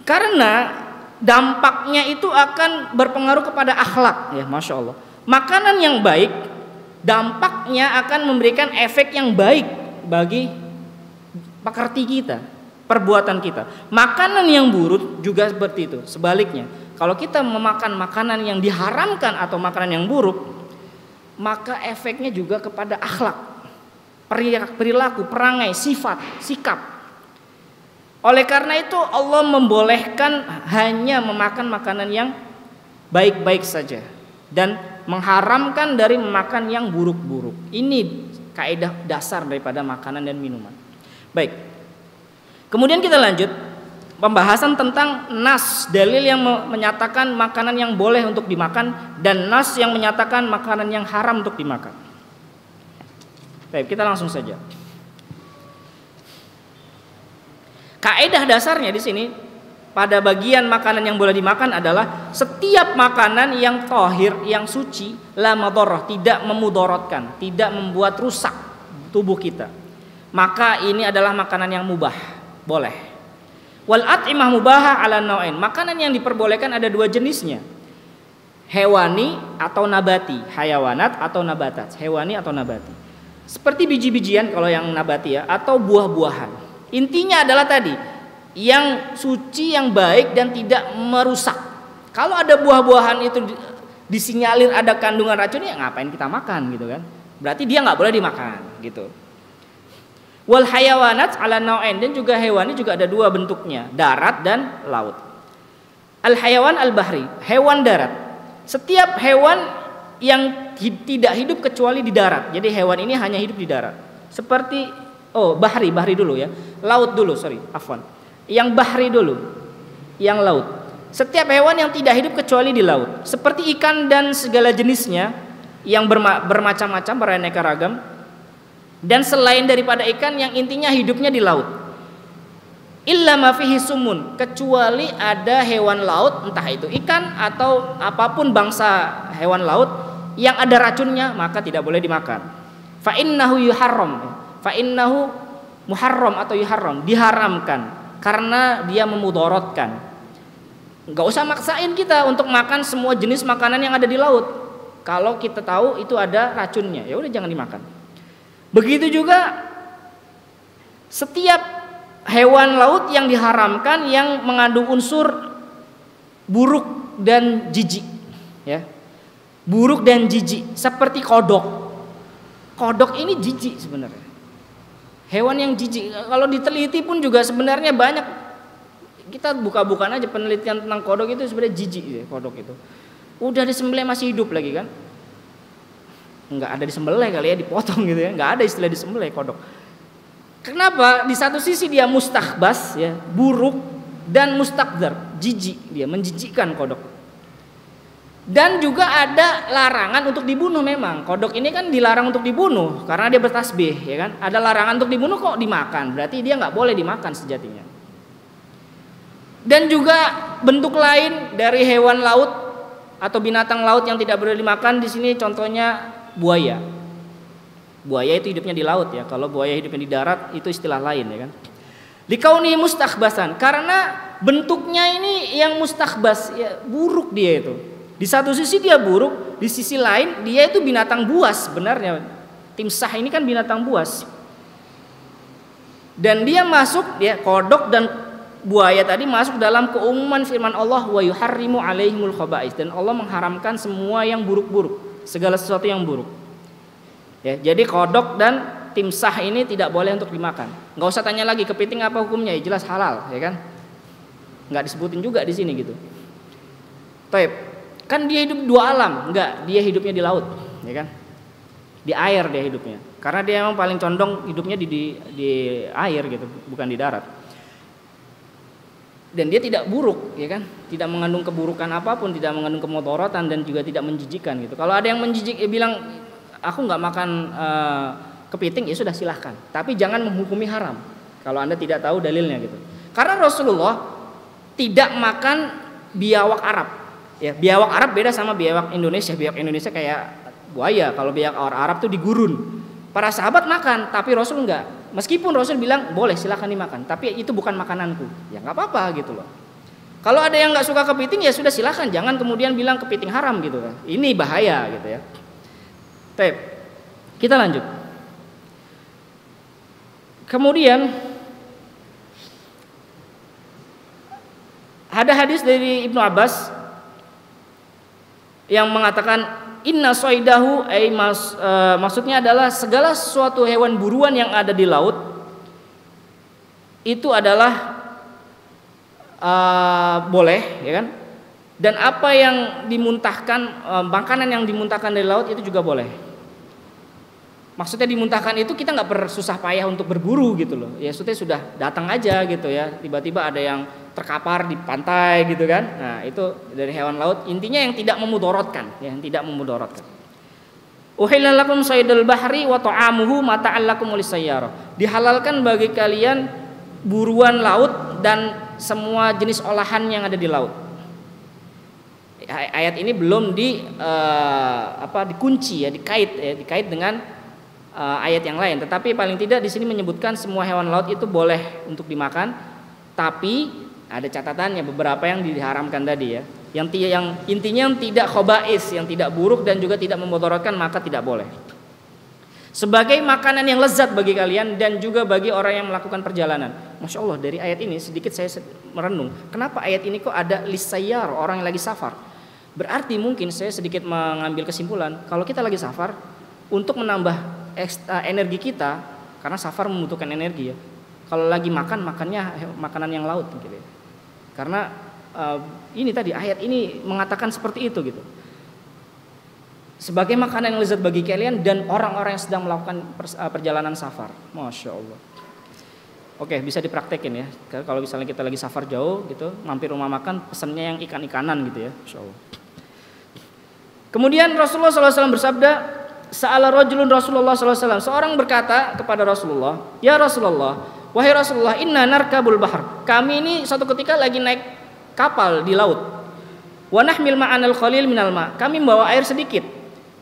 Karena dampaknya itu akan berpengaruh kepada akhlak, ya masya Allah. Makanan yang baik, dampaknya akan memberikan efek yang baik bagi pekerti kita, perbuatan kita. Makanan yang buruk juga seperti itu. Sebaliknya, kalau kita memakan makanan yang diharamkan atau makanan yang buruk, maka efeknya juga kepada akhlak, perilaku, perangai, sifat, sikap. Oleh karena itu Allah membolehkan hanya memakan makanan yang baik-baik saja dan mengharamkan dari memakan yang buruk-buruk. Ini kaidah dasar daripada makanan dan minuman. Baik. Kemudian kita lanjut pembahasan tentang nas, dalil yang menyatakan makanan yang boleh untuk dimakan dan nas yang menyatakan makanan yang haram untuk dimakan. Baik, kita langsung saja. Kaidah dasarnya di sini pada bagian makanan yang boleh dimakan adalah setiap makanan yang tohir, yang suci, la madharrah, tidak memudorotkan, tidak membuat rusak tubuh kita. Maka ini adalah makanan yang mubah, boleh. Wal at'imah mubahah ala nau'ain. Makanan yang diperbolehkan ada dua jenisnya. Hewani atau nabati, hayawanat atau nabatat, hewani atau nabati. Seperti biji-bijian kalau yang nabati ya, atau buah-buahan. Intinya adalah tadi, yang suci, yang baik dan tidak merusak. Kalau ada buah-buahan itu disinyalir ada kandungan racun, ya ngapain kita makan gitu kan? Berarti dia nggak boleh dimakan gitu. Wal hayawanat ala nau'ain, dan juga hewani juga ada dua bentuknya, darat dan laut. Al hayawan al bahri, hewan darat. Setiap hewan yang tidak hidup kecuali di darat. Jadi hewan ini hanya hidup di darat. Seperti bahri dulu ya. Laut dulu, afwan. Yang bahri dulu. Yang laut. Setiap hewan yang tidak hidup kecuali di laut. Seperti ikan dan segala jenisnya yang bermacam-macam, beraneka ragam. Dan selain daripada ikan yang intinya hidupnya di laut. Illa ma fihi sumun, kecuali ada hewan laut, entah itu ikan atau apapun bangsa hewan laut yang ada racunnya, maka tidak boleh dimakan. Fa innahu muharram atau yuharram, diharamkan karena dia memudorotkan. Enggak usah maksain kita untuk makan semua jenis makanan yang ada di laut. Kalau kita tahu itu ada racunnya, ya udah jangan dimakan. Begitu juga setiap hewan laut yang diharamkan yang mengandung unsur buruk dan jijik, ya. Buruk dan jijik seperti kodok. Kodok ini jijik sebenarnya. Hewan yang jijik, kalau diteliti pun juga sebenarnya banyak. Kita buka-bukaan aja penelitian tentang kodok itu sebenarnya jijik ya, kodok itu. Udah disembelih masih hidup lagi kan? Enggak ada disembelih kali ya, dipotong gitu ya. Enggak ada istilah disembelih kodok. Kenapa? Di satu sisi dia mustakhbas ya, buruk, dan mustakdzar, jijik, dia menjijikkan kodok. Dan juga ada larangan untuk dibunuh memang. Kodok ini kan dilarang untuk dibunuh karena dia bertasbih, ya kan? Ada larangan untuk dibunuh kok dimakan. Berarti dia nggak boleh dimakan sejatinya. Dan juga bentuk lain dari hewan laut atau binatang laut yang tidak boleh dimakan di sini contohnya buaya. Buaya itu hidupnya di laut ya. Kalau buaya hidupnya di darat itu istilah lain ya kan. Likauni mustakhbasan, karena bentuknya ini yang mustakhbas ya, buruk dia itu. Di satu sisi dia buruk, di sisi lain dia itu binatang buas sebenarnya. Timsah ini kan binatang buas. Dan dia masuk ya, kodok dan buaya tadi masuk dalam keumuman firman Allah wa yuharrimu alaihimul khaba'is, dan Allah mengharamkan semua yang buruk-buruk, segala sesuatu yang buruk. Ya, jadi kodok dan timsah ini tidak boleh untuk dimakan. Nggak usah tanya lagi kepiting apa hukumnya, ya jelas halal, ya kan? Nggak disebutin juga di sini gitu. Taib. Kan dia hidup dua alam, enggak, dia hidupnya di laut, ya kan? Di air dia hidupnya. Karena dia memang paling condong hidupnya di air gitu, bukan di darat. Dan dia tidak buruk, ya kan? Tidak mengandung keburukan apapun, tidak mengandung kemudharatan dan juga tidak menjijikkan gitu. Kalau ada yang menjijik, bilang aku nggak makan kepiting, ya sudah silahkan. Tapi jangan menghukumi haram kalau Anda tidak tahu dalilnya gitu. Karena Rasulullah tidak makan biawak Arab. Ya, biawak Arab beda sama biawak Indonesia. Biawak Indonesia kayak buaya. Kalau biawak Arab tuh digurun. Para sahabat makan, tapi Rasul enggak. Meskipun Rasul bilang boleh silahkan dimakan, tapi itu bukan makananku. Ya nggak apa-apa gitu loh. Kalau ada yang nggak suka kepiting ya sudah silahkan. Jangan kemudian bilang kepiting haram gitu kan. Ini bahaya gitu ya. Baik, kita lanjut. Kemudian ada hadis dari Ibnu Abbas yang mengatakan inna soidahu maksudnya adalah segala sesuatu hewan buruan yang ada di laut itu adalah boleh, ya kan? Dan apa yang dimuntahkan, makanan yang dimuntahkan dari laut itu juga boleh. Maksudnya dimuntahkan itu kita nggak bersusah payah untuk berburu gitu loh. Ya sudah datang aja gitu ya. Tiba-tiba ada yang terkapar di pantai gitu kan. Nah, itu dari hewan laut. Intinya yang tidak memudorotkan, yang tidak memudorotkan. Uhilla lakum saydul bahri wa ta'amuhu mata'al lakum lisayyarah. Dihalalkan bagi kalian buruan laut dan semua jenis olahan yang ada di laut. Ayat ini belum dikunci ya, dikait dengan ayat yang lain. Tetapi paling tidak di sini menyebutkan semua hewan laut itu boleh untuk dimakan. Tapi ada catatannya, beberapa yang diharamkan tadi ya. Yang intinya yang tidak khobais, yang tidak buruk dan juga tidak memudaratkan, maka tidak boleh. Sebagai makanan yang lezat bagi kalian dan juga bagi orang yang melakukan perjalanan. Masya Allah, dari ayat ini sedikit saya merenung. Kenapa ayat ini kok ada lisayyar, orang yang lagi safar? Berarti mungkin saya sedikit mengambil kesimpulan, kalau kita lagi safar, untuk menambah energi kita, karena safar membutuhkan energi ya. Kalau lagi makannya makanan yang laut gitu ya. Karena ini tadi ayat ini mengatakan seperti itu gitu. sebagai makanan yang lezat bagi kalian dan orang-orang yang sedang melakukan perjalanan safar. Masya Allah. Oke, bisa dipraktekin ya. Kalau misalnya kita lagi safar jauh gitu, mampir rumah makan, pesannya yang ikan-ikanan gitu ya. Masya Allah. Kemudian Rasulullah SAW bersabda, Sa'ala rajulun Rasulullah SAW. Seorang berkata kepada Rasulullah, Ya Rasulullah, wahai Rasulullah, inna narkabul bahar. Kami ini suatu ketika lagi naik kapal di laut. Wa nahmil ma'anal khalil minal ma. Kami membawa air sedikit.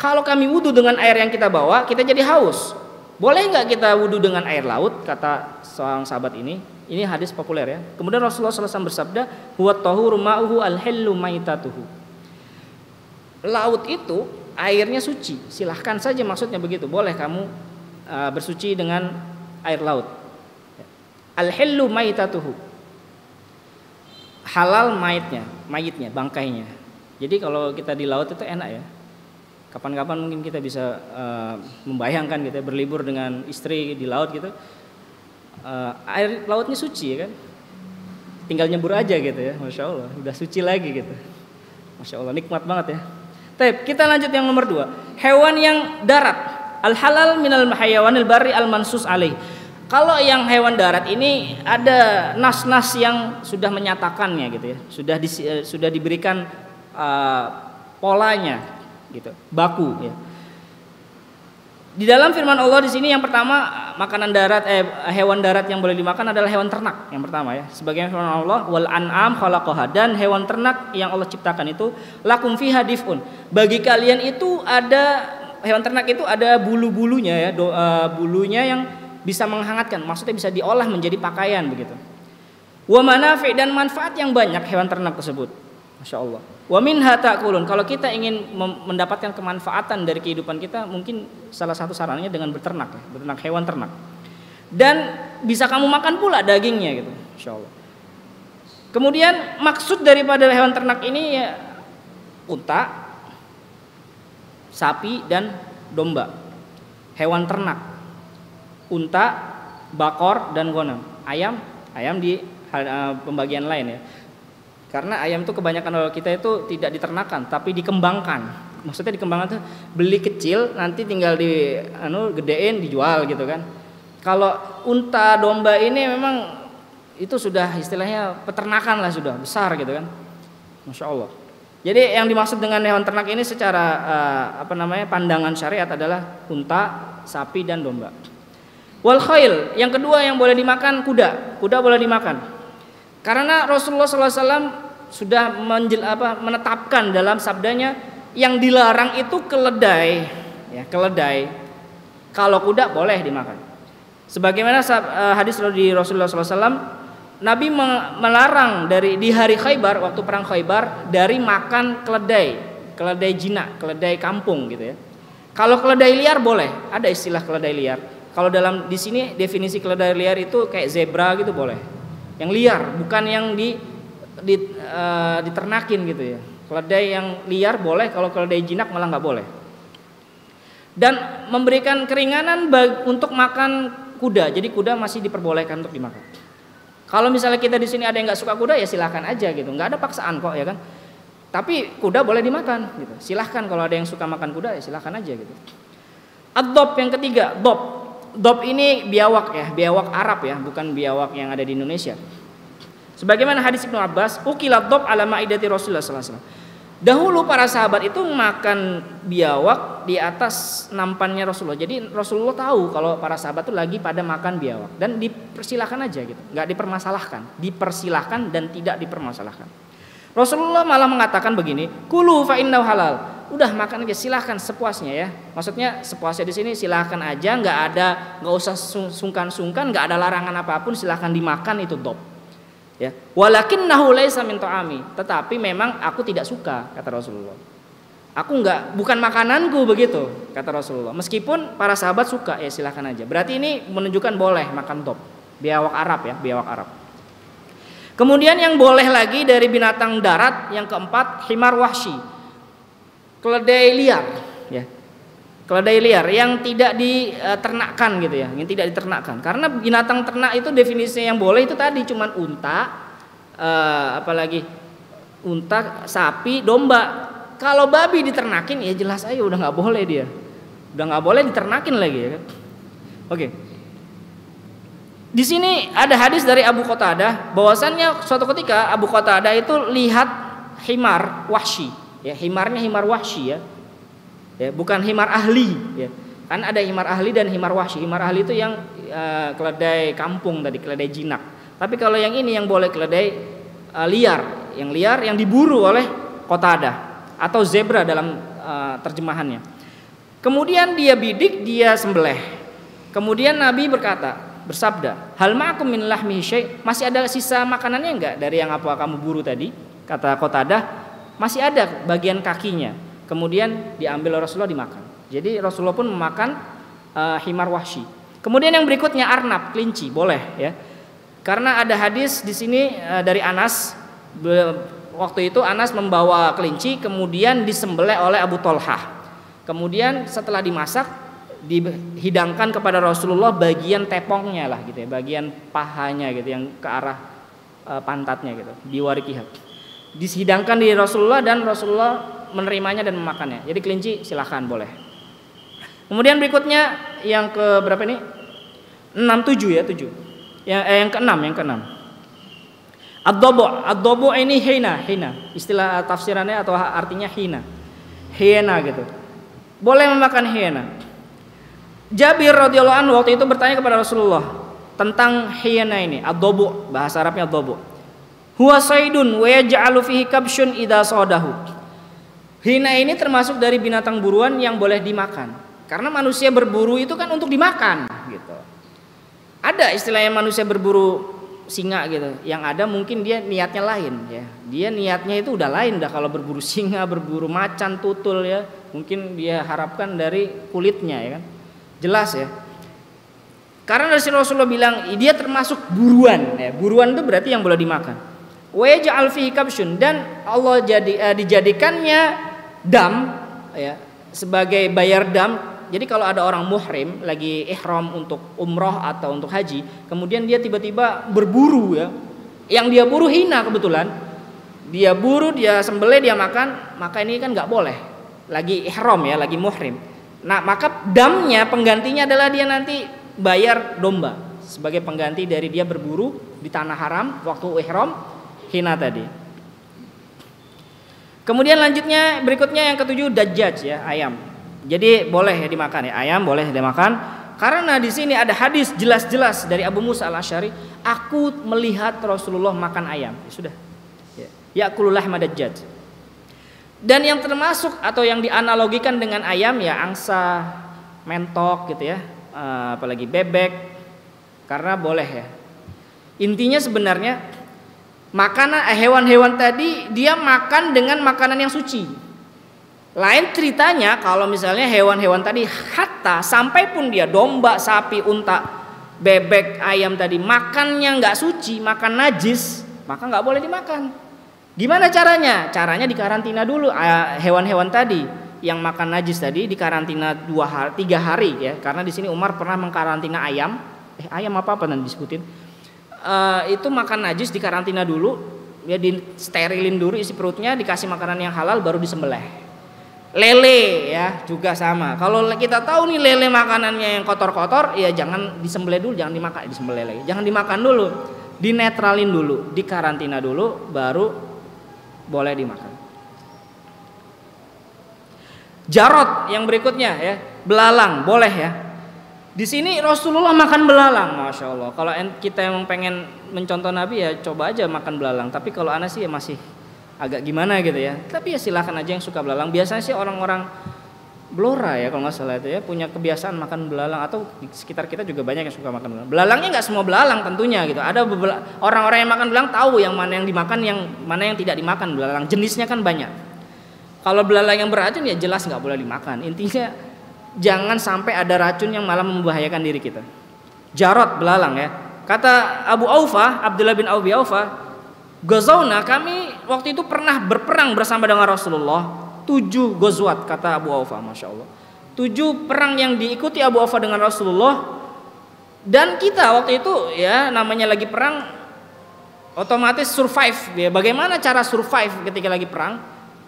Kalau kami wudu dengan air yang kita bawa, kita jadi haus. Boleh nggak kita wudu dengan air laut? Kata seorang sahabat ini. Ini hadis populer ya. Kemudian Rasulullah SAW bersabda, huwa tahuru ma'uhu al-hillu maitatuhu. Laut itu airnya suci. Silahkan saja, maksudnya begitu. Boleh kamu bersuci dengan air laut. Al-hillu maitatuhu. Halal mayitnya, bangkainya. Jadi kalau kita di laut itu enak ya. Kapan-kapan mungkin kita bisa membayangkan gitu ya, berlibur dengan istri di laut gitu. Air lautnya suci ya kan. Tinggal nyebur aja gitu ya. Masya Allah, udah suci lagi gitu. Masya Allah, nikmat banget ya. Baik, kita lanjut yang nomor 2. Hewan yang darat. Al-halal minal hayawanil barri al-mansus alaih. Kalau yang hewan darat ini ada nas-nas yang sudah menyatakannya gitu ya. Sudah diberikan polanya gitu, baku ya. Di dalam firman Allah di sini yang pertama, makanan darat hewan darat yang boleh dimakan adalah hewan ternak yang pertama ya. Sebagian firman Allah, wal an'am khalaqaha, dan hewan ternak yang Allah ciptakan itu lakum fiha dif'un. Bagi kalian itu ada hewan ternak itu ada bulu-bulunya ya, bulunya yang bisa menghangatkan, maksudnya bisa diolah menjadi pakaian begitu. Wa manafi', dan manfaat yang banyak hewan ternak tersebut. Masya Allah. Wa minha ta'kulun. Kalau kita ingin mendapatkan kemanfaatan dari kehidupan kita, mungkin salah satu sarannya dengan beternak ya, beternak hewan ternak. Dan bisa kamu makan pula dagingnya gitu. Masya Allah. Kemudian maksud daripada hewan ternak ini ya unta, sapi dan domba. Hewan ternak. Unta, bakor dan ghanam. Ayam di pembagian lain ya. Karena ayam itu kebanyakan kalau kita itu tidak diternakan tapi dikembangkan. Maksudnya dikembangkan itu beli kecil nanti tinggal gedein dijual gitu kan. Kalau unta, domba ini memang itu sudah istilahnya peternakan lah, sudah besar gitu kan. Masya Allah. Jadi yang dimaksud dengan hewan ternak ini secara pandangan syariat adalah unta, sapi dan domba. Wal khail, yang kedua yang boleh dimakan kuda. Kuda boleh dimakan. Karena Rasulullah SAW sudah menetapkan dalam sabdanya yang dilarang itu keledai, ya keledai. Kalau kuda boleh dimakan. Sebagaimana hadis dari Rasulullah SAW, Nabi melarang di hari Khaybar, waktu perang Khaybar, dari makan keledai jinak, keledai kampung gitu ya. Kalau keledai liar boleh, ada istilah keledai liar. Kalau di sini definisi keledai liar itu kayak zebra gitu boleh. Yang liar, bukan yang diternakin gitu ya. Keledai yang liar boleh, kalau keledai jinak malah nggak boleh. Dan memberikan keringanan untuk makan kuda. Jadi kuda masih diperbolehkan untuk dimakan. Kalau misalnya kita di sini ada yang nggak suka kuda ya silahkan aja gitu, nggak ada paksaan kok ya kan. Tapi kuda boleh dimakan gitu. Silahkan kalau ada yang suka makan kuda ya silahkan aja gitu. Ad-dob yang ketiga, dob. Dob ini biawak ya, biawak Arab ya, bukan biawak yang ada di Indonesia. Sebagaimana hadis Ibnu Abbas, ukilat dob ala ma'idati Rasulullah SAW. Dahulu para sahabat itu makan biawak di atas nampannya Rasulullah. Jadi Rasulullah tahu kalau para sahabat itu lagi pada makan biawak dan dipersilahkan aja gitu, nggak dipermasalahkan, dipersilahkan dan tidak dipermasalahkan. Rasulullah malah mengatakan begini, kulu fa innahu halal. Udah makan aja, silahkan sepuasnya ya. Maksudnya sepuasnya di sini silahkan aja, nggak usah sungkan-sungkan, nggak ada larangan apapun, silahkan dimakan itu dob. Ya, walakinnahu laisa min ta'ami. Tetapi memang aku tidak suka, kata Rasulullah. Bukan makananku begitu, kata Rasulullah. Meskipun para sahabat suka, ya silahkan aja. Berarti ini menunjukkan boleh makan dob, biawak Arab ya, biawak Arab. Kemudian yang boleh lagi dari binatang darat yang keempat, himar wahsy. Keledai liar ya. Keledai liar yang tidak diternakkan gitu ya, yang tidak diternakkan. Karena binatang ternak itu definisinya yang boleh itu tadi cuman unta, apalagi unta, sapi, domba. Kalau babi diternakin ya jelas aja udah nggak boleh dia. Udah nggak boleh diternakin lagi ya kan. Oke. Di sini ada hadis dari Abu Qatadah bahwasannya suatu ketika Abu Qatadah itu lihat himar wahsy, ya himarnya himar wahsy ya. Ya, bukan himar ahli ya. Kan ada himar ahli dan himar wahsy. Himar ahli itu yang keledai kampung tadi, keledai jinak. Tapi kalau yang ini yang boleh keledai liar, yang diburu oleh Qatadah atau zebra dalam terjemahannya. Kemudian dia bidik, dia sembelih. Kemudian Nabi bersabda, hal ma'akum min lahmi syai', masih ada sisa makanannya enggak dari yang apa kamu buru tadi? Kata Qatadah, masih ada bagian kakinya. Kemudian diambil Rasulullah dimakan. Jadi Rasulullah pun memakan himar wahsy. Kemudian yang berikutnya arnab, kelinci, boleh ya. Karena ada hadis di sini dari Anas, waktu itu Anas membawa kelinci kemudian disembelih oleh Abu Thalhah. Kemudian setelah dimasak dihidangkan kepada Rasulullah bagian tepongnya lah gitu ya, bagian pahanya gitu yang ke arah pantatnya gitu, diwarikihah. Dihidangkan di Rasulullah dan Rasulullah menerimanya dan memakannya. Jadi kelinci silahkan boleh. Kemudian berikutnya yang ke berapa ini? 7 ya, 7. Yang keenam. Ad-dhabu ini hina. Istilah tafsirannya atau artinya hiena gitu. Boleh memakan hiena. Jabir radhiyallahu anhu waktu itu bertanya kepada Rasulullah tentang hiena ini, ad-dhabu, bahasa Arabnya ad-dhabu. Huwa saydun wa yaj'alu fihi kabsyun idza sadahu. Hiena ini termasuk dari binatang buruan yang boleh dimakan. Karena manusia berburu itu kan untuk dimakan gitu. Ada istilahnya manusia berburu singa gitu. Yang ada mungkin dia niatnya lain ya. Dia niatnya itu udah lain dah kalau berburu singa, berburu macan, tutul ya. Mungkin dia harapkan dari kulitnya ya kan. Jelas ya. Karena Rasulullah bilang dia termasuk buruan ya. Buruan itu berarti yang boleh dimakan. Wa yaj'al fihi kabsyun, dan Allah dijadikannya dam ya sebagai bayar dam. Jadi kalau ada orang muhrim lagi ihram untuk umroh atau untuk haji, kemudian dia tiba-tiba berburu ya, yang dia buru hina kebetulan, dia buru, dia sembelih, dia makan, maka ini kan nggak boleh, lagi ihram ya, lagi muhrim. Nah maka damnya penggantinya adalah dia nanti bayar domba sebagai pengganti dari dia berburu di tanah haram waktu ihram hina tadi. Kemudian lanjutnya berikutnya yang ketujuh dajjaj ya, ayam. Jadi boleh ya dimakan ya, ayam boleh dimakan. Karena di sini ada hadis jelas-jelas dari Abu Musa al-Asy'ari, aku melihat Rasulullah makan ayam. Ya sudah. Ya kulul lahma dajjaj. Dan yang termasuk atau yang dianalogikan dengan ayam ya angsa, mentok gitu ya, apalagi bebek. Karena boleh ya. Intinya sebenarnya makanan hewan-hewan tadi dia makan dengan makanan yang suci. Lain ceritanya kalau misalnya hewan-hewan tadi hatta sampai pun dia domba, sapi, unta, bebek, ayam tadi makannya nggak suci, makan najis, maka nggak boleh dimakan. Gimana caranya? Caranya dikarantina dulu hewan-hewan tadi yang makan najis tadi dikarantina 3 hari ya. Karena di sini Umar pernah mengkarantina ayam, ayam apa nanti disebutin. Itu makan najis dikarantina dulu, ya di sterilin dulu isi perutnya, dikasih makanan yang halal baru disembelih. Lele ya juga sama. Kalau kita tahu nih lele makanannya yang kotor-kotor, ya jangan disembelih dulu, jangan dimakan, disembelih lagi. Jangan dimakan dulu, dinetralin dulu, dikarantina dulu, baru boleh dimakan. Jarot yang berikutnya ya, belalang boleh ya. Di sini Rasulullah makan belalang, masya Allah. Kalau kita yang pengen mencontoh Nabi ya coba aja makan belalang. Tapi kalau Anas sih ya masih agak gimana gitu ya. Tapi ya silakan aja yang suka belalang. Biasanya sih orang-orang Blora ya kalau nggak salah itu ya punya kebiasaan makan belalang, atau di sekitar kita juga banyak yang suka makan belalang. Belalangnya nggak semua belalang tentunya gitu. Ada orang-orang yang makan belalang tahu yang mana yang dimakan, yang mana yang tidak dimakan belalang. Jenisnya kan banyak. Kalau belalang yang beracun ya jelas nggak boleh dimakan. Intinya jangan sampai ada racun yang malah membahayakan diri kita. Jarot belalang ya. Kata Abu Aufah, Abdullah bin Abi Aufah, Ghazawna, kami waktu itu pernah berperang bersama dengan Rasulullah 7 ghazwat, kata Abu Aufah, masya Allah. 7 perang yang diikuti Abu Aufah dengan Rasulullah. Dan kita waktu itu ya namanya lagi perang, otomatis survive ya. Bagaimana cara survive ketika lagi perang?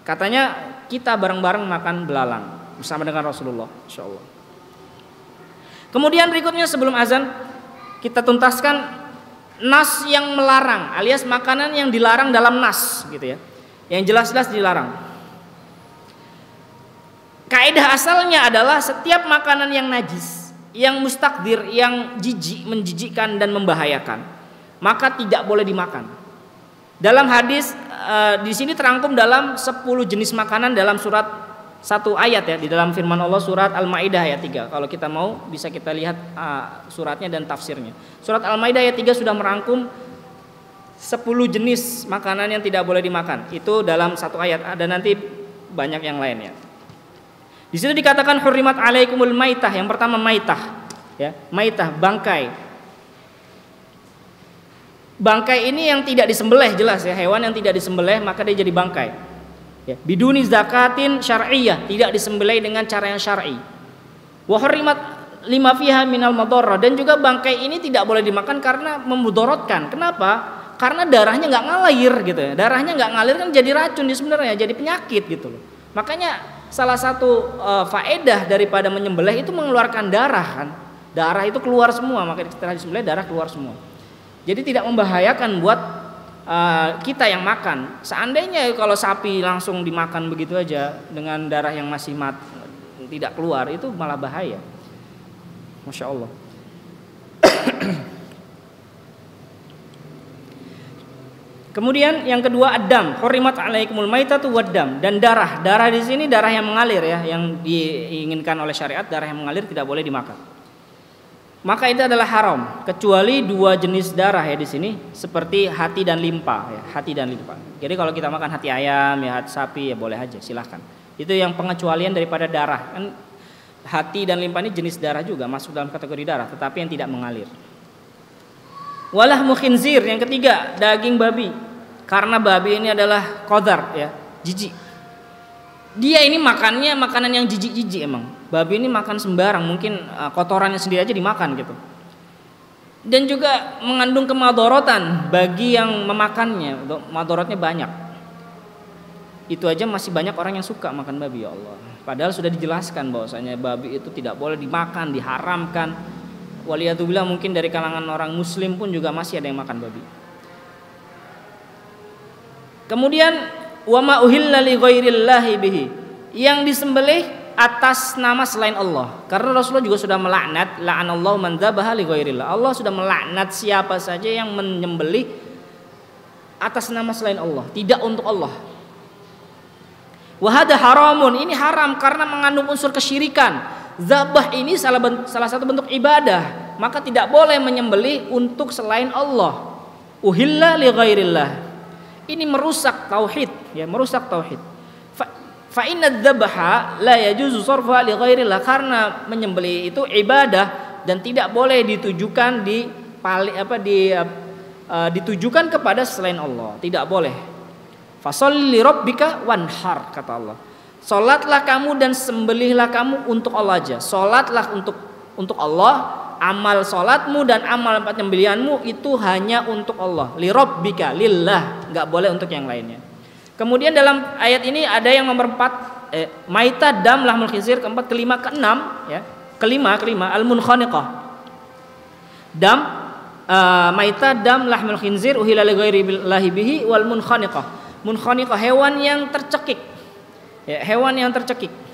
Katanya kita bareng-bareng makan belalang bersama dengan Rasulullah, insyaallah. Kemudian berikutnya sebelum azan kita tuntaskan nas yang melarang, alias makanan yang dilarang dalam nas gitu ya. Yang jelas-jelas dilarang. Kaidah asalnya adalah setiap makanan yang najis, yang mustakdir, yang jijik, menjijikkan dan membahayakan, maka tidak boleh dimakan. Dalam hadis di sini terangkum dalam 10 jenis makanan dalam surat satu ayat ya, di dalam firman Allah surat Al-Maidah ayat 3. Kalau kita mau bisa kita lihat suratnya dan tafsirnya. Surat Al-Maidah ayat 3 sudah merangkum 10 jenis makanan yang tidak boleh dimakan. Itu dalam satu ayat, ada nanti banyak yang lainnya. Di situ dikatakan hurrimat alaikumul maitah. Yang pertama maitah ya, maitah bangkai. Bangkai ini yang tidak disembelih, jelas ya, hewan yang tidak disembelih maka dia jadi bangkai. Ya, biduni zakatin syar'iyyah, tidak disembelih dengan cara yang syar'i. Wa hurrimat lima fiha minal madarrah, dan juga bangkai ini tidak boleh dimakan karena memudaratkan. Kenapa? Karena darahnya nggak ngalir gitu ya. Darahnya nggak ngalir kan jadi racun di sebenarnya, jadi penyakit gitu loh. Makanya salah satu faedah daripada menyembelih itu mengeluarkan darah kan. Darah itu keluar semua, maka setelah disembelih darah keluar semua. Jadi tidak membahayakan buat kita yang makan. Seandainya kalau sapi langsung dimakan begitu aja dengan darah yang masih tidak keluar, itu malah bahaya. Masya Allah. Kemudian yang kedua adam, hurrimat alaikumul maitatu waddam, dan darah. Darah di sini darah yang mengalir ya, yang diinginkan oleh syariat, darah yang mengalir tidak boleh dimakan. Maka itu adalah haram, kecuali 2 jenis darah ya di sini, seperti hati dan limpa ya, hati dan limpa. Jadi kalau kita makan hati ayam ya, hati sapi ya boleh aja, silahkan. Itu yang pengecualian daripada darah. Kan hati dan limpa ini jenis darah juga, masuk dalam kategori darah, tetapi yang tidak mengalir. Walahmu khinzir, yang ketiga daging babi. Karena babi ini adalah qadar ya, jijik. Dia ini makannya makanan yang jijik-jijik emang. Babi ini makan sembarang, mungkin kotorannya sendiri aja dimakan gitu. Dan juga mengandung kemadorotan bagi yang memakannya, madorotnya banyak. Itu aja masih banyak orang yang suka makan babi, ya Allah. Padahal sudah dijelaskan bahwasanya babi itu tidak boleh dimakan, diharamkan. Waliyadzubillah, mungkin dari kalangan orang muslim pun juga masih ada yang makan babi. Kemudian wa ma uhilla li ghairillahi bihi, yang disembelih atas nama selain Allah. Karena Rasulullah juga sudah melaknat, la'anallahu man dzabaha li ghairillah. Allah sudah melaknat siapa saja yang menyembelih atas nama selain Allah, tidak untuk Allah. Wa hada haramun, ini haram karena mengandung unsur kesyirikan. Zabah ini salah satu bentuk ibadah, maka tidak boleh menyembelih untuk selain Allah. Uhilla li ghairillah. Ini merusak tauhid, ya, merusak tauhid. Fa inna dzabaha la yajuzu sarfa li ghairillah, karena menyembelih itu ibadah dan tidak boleh ditujukan ditujukan kepada selain Allah, tidak boleh. Fasholli li rabbika wanhar, kata Allah. Salatlah kamu dan sembelihlah kamu untuk Allah aja. Salatlah untuk Allah. Amal salatmu dan amal penyembelihanmu itu hanya untuk Allah. Li rabbika, lillah, enggak boleh untuk yang lainnya. Kemudian dalam ayat ini ada yang nomor 4, maita dam lahmul khinzir, keempat, kelima, keenam ya. Kelima al-munkhaniqah. Dam maita dam lahmul khinzir uhilla li ghairillahi bihi wal munkhaniqah. Munkhaniqah, hewan yang tercekik. Ya, hewan yang tercekik.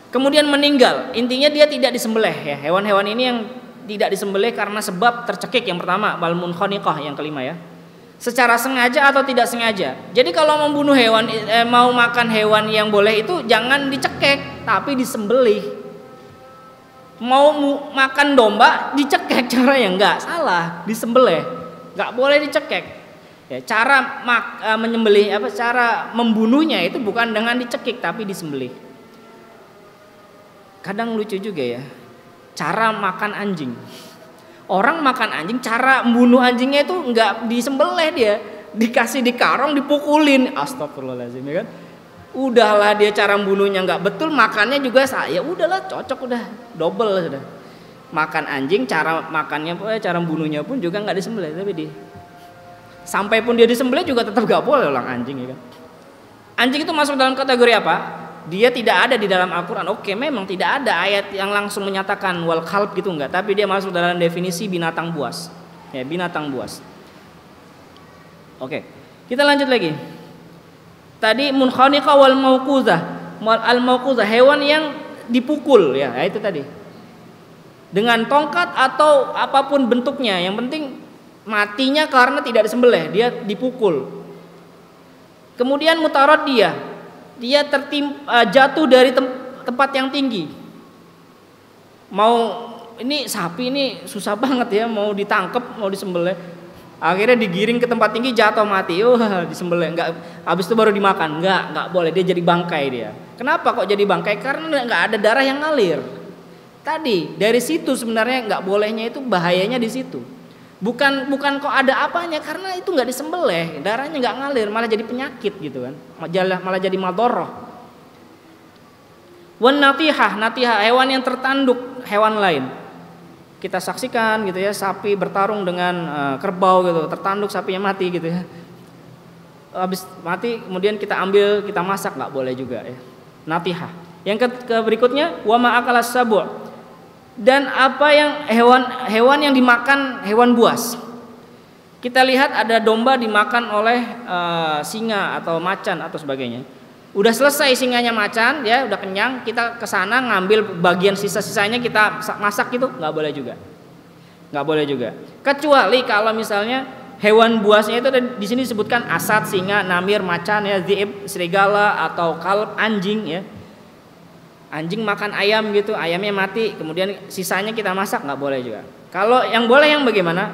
Kemudian meninggal, intinya dia tidak disembelih ya. Hewan-hewan ini yang tidak disembelih karena sebab tercekik, yang pertama, wal munkhaniqah yang kelima ya. Secara sengaja atau tidak sengaja. Jadi kalau membunuh hewan, mau makan hewan yang boleh itu jangan dicekek, tapi disembelih. Mau makan domba dicekek caranya, enggak, salah, disembelih. Enggak boleh dicekek. Ya, cara menyembelih cara membunuhnya itu bukan dengan dicekik tapi disembelih. Kadang lucu juga ya, cara makan anjing. Orang makan anjing, cara membunuh anjingnya itu enggak disembelih dia, dikasih di karung, dipukulin. Astagfirullahaladzim, ya kan? Udahlah dia cara membunuhnya enggak betul, makannya juga saya udahlah cocok, udah double sudah. Makan anjing, cara makannya, cara membunuhnya pun juga enggak disembelih, tapi sampai pun dia disembelih juga tetap enggak boleh orang anjing, ya kan? Anjing itu masuk dalam kategori apa? Dia tidak ada di dalam Al-Quran. Oke, memang tidak ada ayat yang langsung menyatakan wal kalb gitu enggak, tapi dia masuk dalam definisi binatang buas. Ya, binatang buas. Oke, kita lanjut lagi. Tadi munkhaniqah wal mauquzah. Al mauquzah hewan yang dipukul ya, itu tadi. Dengan tongkat atau apapun bentuknya, yang penting matinya karena tidak disembelih, dia dipukul. Kemudian mutaradiyah, dia jatuh dari tempat yang tinggi. Ini sapi ini susah banget ya, mau ditangkap, mau disembelih. Akhirnya digiring ke tempat tinggi, jatuh mati. Disembelih, enggak, habis itu baru dimakan. Enggak boleh, dia jadi bangkai dia. Kenapa kok jadi bangkai? Karena enggak ada darah yang ngalir. Tadi dari situ sebenarnya enggak bolehnya itu, bahayanya di situ. Bukan kok ada apanya, karena itu nggak disembelih, darahnya nggak ngalir, malah jadi penyakit gitu kan, malah jadi madharah. Wan natihah, hewan yang tertanduk hewan lain. Kita saksikan gitu ya, sapi bertarung dengan kerbau gitu, tertanduk sapinya mati gitu ya. Habis mati kemudian kita ambil, kita masak, nggak boleh juga ya. Natihah. Yang berikutnya wa ma akalas sabu'. Dan apa yang hewan yang dimakan hewan buas. Kita lihat ada domba dimakan oleh singa atau macan atau sebagainya. Udah selesai singanya macan ya, udah kenyang, kita ke sana ngambil bagian sisa-sisanya kita masak gitu, nggak boleh juga. Nggak boleh juga. Kecuali kalau misalnya hewan buasnya itu di sini disebutkan asad, singa, namir, macan ya, dhi'ib, serigala atau kalb, anjing ya. Anjing makan ayam gitu, ayamnya mati, kemudian sisanya kita masak, nggak boleh juga. Kalau yang boleh yang bagaimana?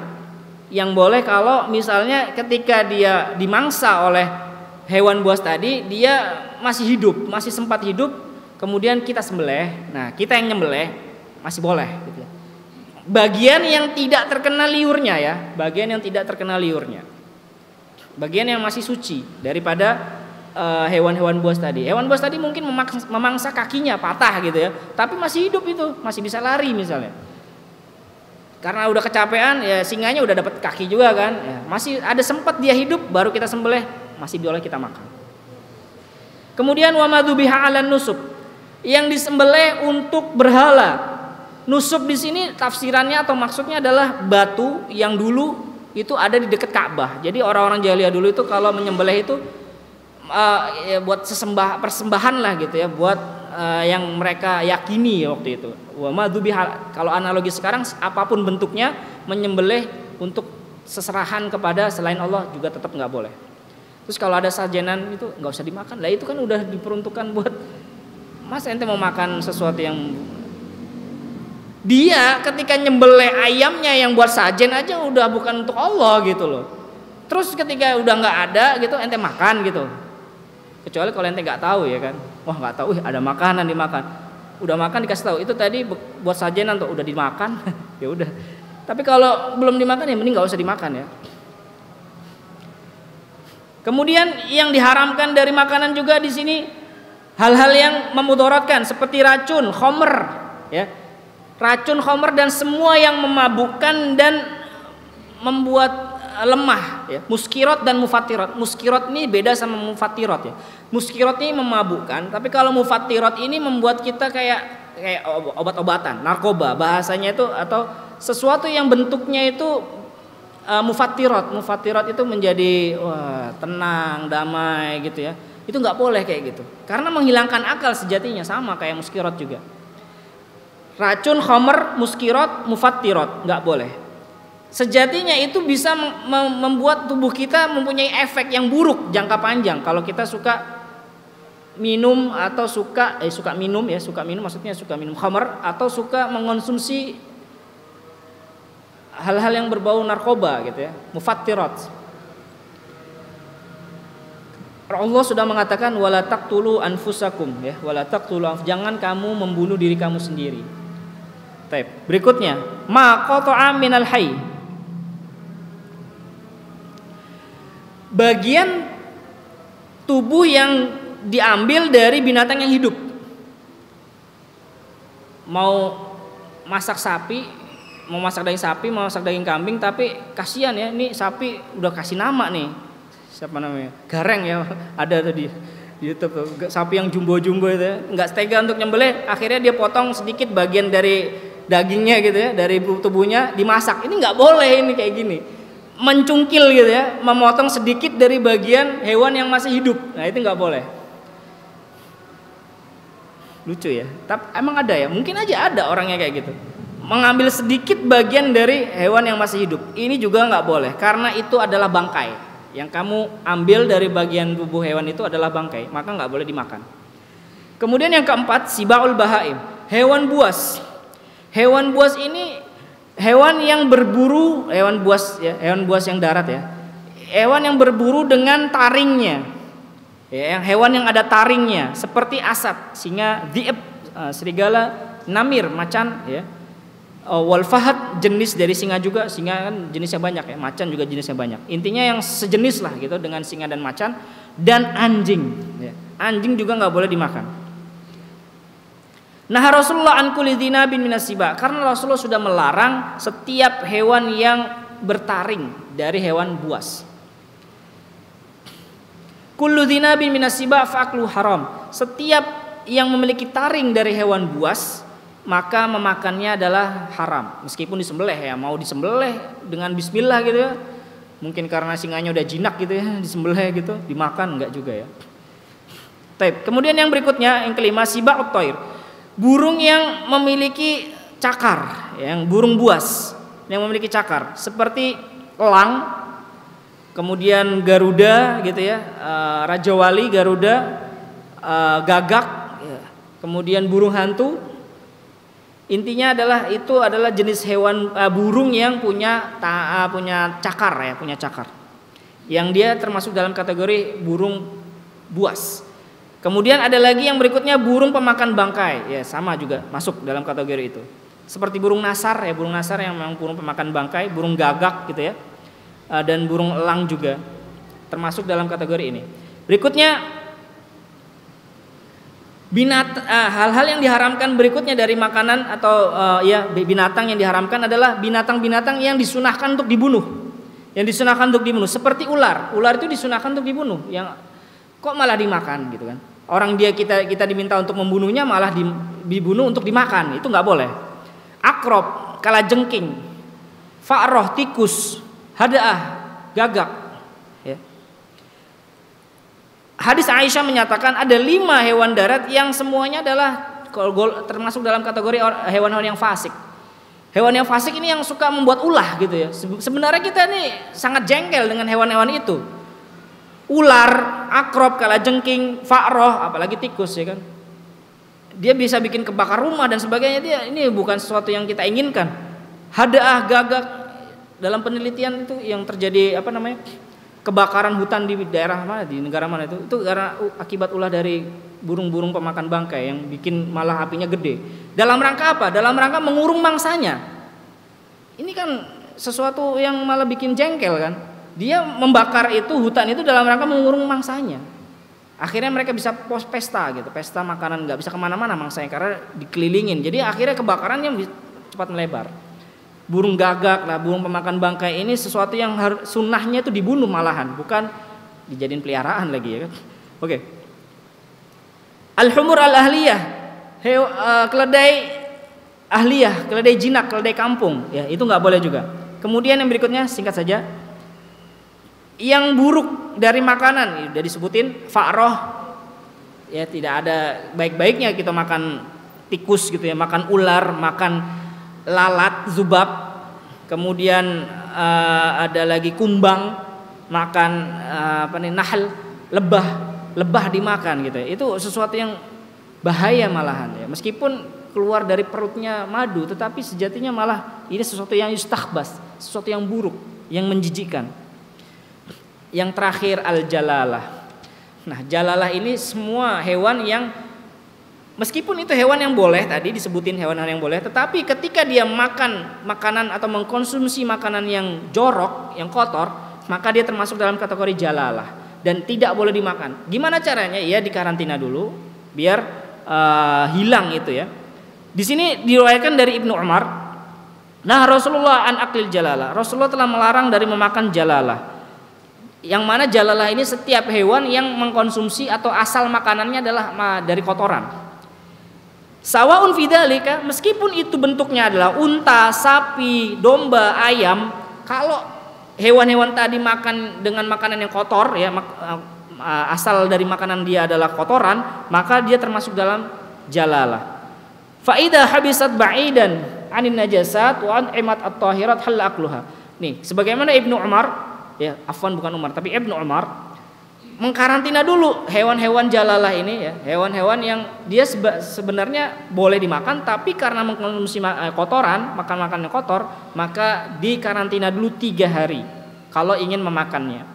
Yang boleh kalau misalnya ketika dia dimangsa oleh hewan buas tadi, dia masih hidup, masih sempat hidup, kemudian kita sembelih. Nah, kita yang nyembelih masih boleh gitu ya. Bagian yang tidak terkena liurnya ya, bagian yang tidak terkena liurnya. Bagian yang masih suci daripada hewan-hewan buas tadi. Hewan buas tadi mungkin memangsa kakinya patah gitu ya, tapi masih hidup itu, masih bisa lari misalnya. Karena udah kecapean ya, singanya udah dapat kaki juga kan, ya, masih ada sempat dia hidup, baru kita sembelih, masih boleh kita makan. Kemudian wa madzubiha 'alan nusub, yang disembelih untuk berhala. Nusub di sini tafsirannya atau maksudnya adalah batu yang dulu itu ada di dekat Ka'bah. Jadi orang-orang jahiliyah dulu itu kalau menyembelih itu ya buat persembahan lah gitu ya, buat yang mereka yakini waktu itu. Wa madzubiha, kalau analogi sekarang apapun bentuknya, menyembelih untuk seserahan kepada selain Allah juga tetap nggak boleh. Terus kalau ada sajenan itu nggak usah dimakan. Lah itu kan udah diperuntukkan buat, masa ente mau makan sesuatu yang dia ketika nyembelih ayamnya yang buat sajen aja udah bukan untuk Allah gitu loh. Terus ketika udah nggak ada gitu ente makan gitu. Kecuali kalau ente nggak tahu ya kan, wah nggak tahu, ada makanan dimakan, udah makan dikasih tahu itu tadi buat sajenan tuh udah dimakan, ya udah. Tapi kalau belum dimakan ya mending nggak usah dimakan ya. Kemudian yang diharamkan dari makanan juga di sini hal-hal yang memudaratkan seperti racun, khomer, ya, racun, khomer dan semua yang memabukkan dan membuat lemah ya, muskirat dan mufattirat. Muskirat ini beda sama mufattirat ya. Muskirat ini memabukkan, tapi kalau mufattirat ini membuat kita kayak obat-obatan, narkoba bahasanya itu, atau sesuatu yang bentuknya itu mufattirat. Mufattirat itu menjadi tenang, damai gitu ya. Itu nggak boleh kayak gitu. Karena menghilangkan akal sejatinya, sama kayak muskirat juga. Racun, khamr, muskirat, mufattirat nggak boleh. Sejatinya itu bisa membuat tubuh kita mempunyai efek yang buruk jangka panjang. Kalau kita suka minum atau suka minum maksudnya suka minum khamr atau suka mengonsumsi hal-hal yang berbau narkoba gitu ya, mufattirat. Allah sudah mengatakan wala taqtulu anfusakum ya, wala taqtulu, jangan kamu membunuh diri kamu sendiri. Baik, berikutnya ma qata'a minal hayy, bagian tubuh yang diambil dari binatang yang hidup. Mau masak sapi, mau masak daging sapi, mau masak daging kambing, tapi kasihan ya, ini sapi udah kasih nama nih, siapa namanya, Gareng ya, ada tadi di YouTube tuh, sapi yang jumbo-jumbo itu ya, nggak tega untuk nyembelih, akhirnya dia potong sedikit bagian dari dagingnya gitu ya, dari tubuhnya dimasak. Ini nggak boleh ini kayak gini, mencungkil gitu ya, memotong sedikit dari bagian hewan yang masih hidup. Nah itu nggak boleh. Lucu ya, tapi emang ada ya, mungkin aja ada orangnya kayak gitu, mengambil sedikit bagian dari hewan yang masih hidup. Ini juga nggak boleh, karena itu adalah bangkai. Yang kamu ambil dari bagian tubuh hewan itu adalah bangkai, maka nggak boleh dimakan. Kemudian yang keempat, sibaul bahaim, hewan buas. Hewan buas ini hewan yang berburu, hewan buas ya, hewan buas yang darat ya. Hewan yang berburu dengan taringnya. Ya, hewan yang ada taringnya seperti asad, singa, dhi'ab, serigala, namir, macan ya. Wal fahad, jenis dari singa juga, singa kan jenisnya banyak ya, macan juga jenisnya banyak. Intinya yang sejenis lah gitu dengan singa dan macan, dan anjing ya. Anjing juga nggak boleh dimakan. Nah Rasulullah an kulli dzinabin minas siba, karena Rasulullah sudah melarang setiap hewan yang bertaring dari hewan buas. Kullu dzinabin minas siba fa'aklu haram. Setiap yang memiliki taring dari hewan buas, maka memakannya adalah haram, meskipun disembelih ya, mau disembelih dengan bismillah gitu ya, mungkin karena singanya udah jinak gitu ya, disembelih gitu, dimakan enggak juga ya. Baik, kemudian yang berikutnya, yang kelima, siba'ut thair, burung yang memiliki cakar, yang burung buas yang memiliki cakar, seperti elang, kemudian garuda gitu ya, raja wali, garuda, gagak, kemudian burung hantu. Intinya adalah itu adalah jenis hewan burung yang punya cakar ya, punya cakar. Yang dia termasuk dalam kategori burung buas. Kemudian ada lagi yang berikutnya burung pemakan bangkai, ya sama juga masuk dalam kategori itu. Seperti burung nasar ya, burung nasar yang memang burung pemakan bangkai, burung gagak gitu ya. Dan burung elang juga termasuk dalam kategori ini. Berikutnya hal-hal yang diharamkan berikutnya dari makanan atau binatang yang diharamkan adalah binatang-binatang yang disunahkan untuk dibunuh. Yang disunahkan untuk dibunuh seperti ular. Ular itu disunahkan untuk dibunuh. Yang kok malah dimakan gitu kan. Orang kita diminta untuk membunuhnya malah dibunuh untuk dimakan. Itu nggak boleh. Akrob, kalajengking, fa'roh, tikus, hadaah, gagak ya. Hadis Aisyah menyatakan ada 5 hewan darat yang semuanya adalah termasuk dalam kategori hewan-hewan yang fasik. Hewan yang fasik ini yang suka membuat ulah gitu ya. Sebenarnya kita ini sangat jengkel dengan hewan-hewan itu. Ular, akrob, kalajengking, fa'roh, apalagi tikus ya kan. Dia bisa bikin kebakar rumah dan sebagainya. Ini bukan sesuatu yang kita inginkan. Hadaah, gagak, dalam penelitian itu yang terjadi kebakaran hutan di daerah mana, di negara mana itu karena akibat ulah dari burung-burung pemakan bangkai yang bikin malah apinya gede. Dalam rangka apa? Dalam rangka mengurung mangsanya. Ini kan sesuatu yang malah bikin jengkel kan. Dia membakar itu hutan itu dalam rangka mengurung mangsanya. Akhirnya mereka bisa pesta gitu, pesta makanan, nggak bisa kemana-mana mangsanya karena dikelilingin. Jadi akhirnya kebakarannya cepat melebar. Burung gagak lah, burung pemakan bangkai ini sesuatu yang sunnahnya itu dibunuh malahan, bukan dijadiin peliharaan lagi ya kan. Oke. Al-humur al-ahliyah, keledai ahliyah, keledai jinak, keledai kampung, ya itu nggak boleh juga. Kemudian yang berikutnya singkat saja, yang buruk dari makanan, udah disebutin, fa'roh, ya tidak ada baik-baiknya kita makan tikus gitu ya, makan ular, makan lalat, zubab, kemudian ada lagi kumbang, makan nahl, lebah dimakan gitu ya. Itu sesuatu yang bahaya malahan ya. Meskipun keluar dari perutnya madu, tetapi sejatinya malah ini sesuatu yang yustakhbas, sesuatu yang buruk, yang menjijikkan. Yang terakhir al-jalalah. Nah, jalalah ini semua hewan yang meskipun itu hewan yang boleh, tadi disebutin hewan-hewan yang boleh, tetapi ketika dia makan makanan atau mengkonsumsi makanan yang jorok, yang kotor, maka dia termasuk dalam kategori jalalah dan tidak boleh dimakan. Gimana caranya? Ya dikarantina dulu biar hilang itu ya. Di sini diriwayatkan dari Ibnu Umar, nah Rasulullah an aklil jalalah. Rasulullah telah melarang dari memakan jalalah. Yang mana jalalah ini setiap hewan yang mengkonsumsi atau asal makanannya adalah dari kotoran. Sawaun fidzalika, meskipun itu bentuknya adalah unta, sapi, domba, ayam, kalau hewan-hewan tadi makan dengan makanan yang kotor ya, asal dari makanan dia adalah kotoran, maka dia termasuk dalam jalalah. Fa idza habisat ba'idan 'anin najasat wa an imat at-tahirat hal akluha. Nih, sebagaimana Ibnu Umar, ya, afwan bukan Umar, tapi Ibnu Umar mengkarantina dulu hewan-hewan jalalah ini ya, hewan-hewan yang dia sebenarnya boleh dimakan, tapi karena mengkonsumsi kotoran, makan makanan kotor, maka dikarantina dulu 3 hari kalau ingin memakannya.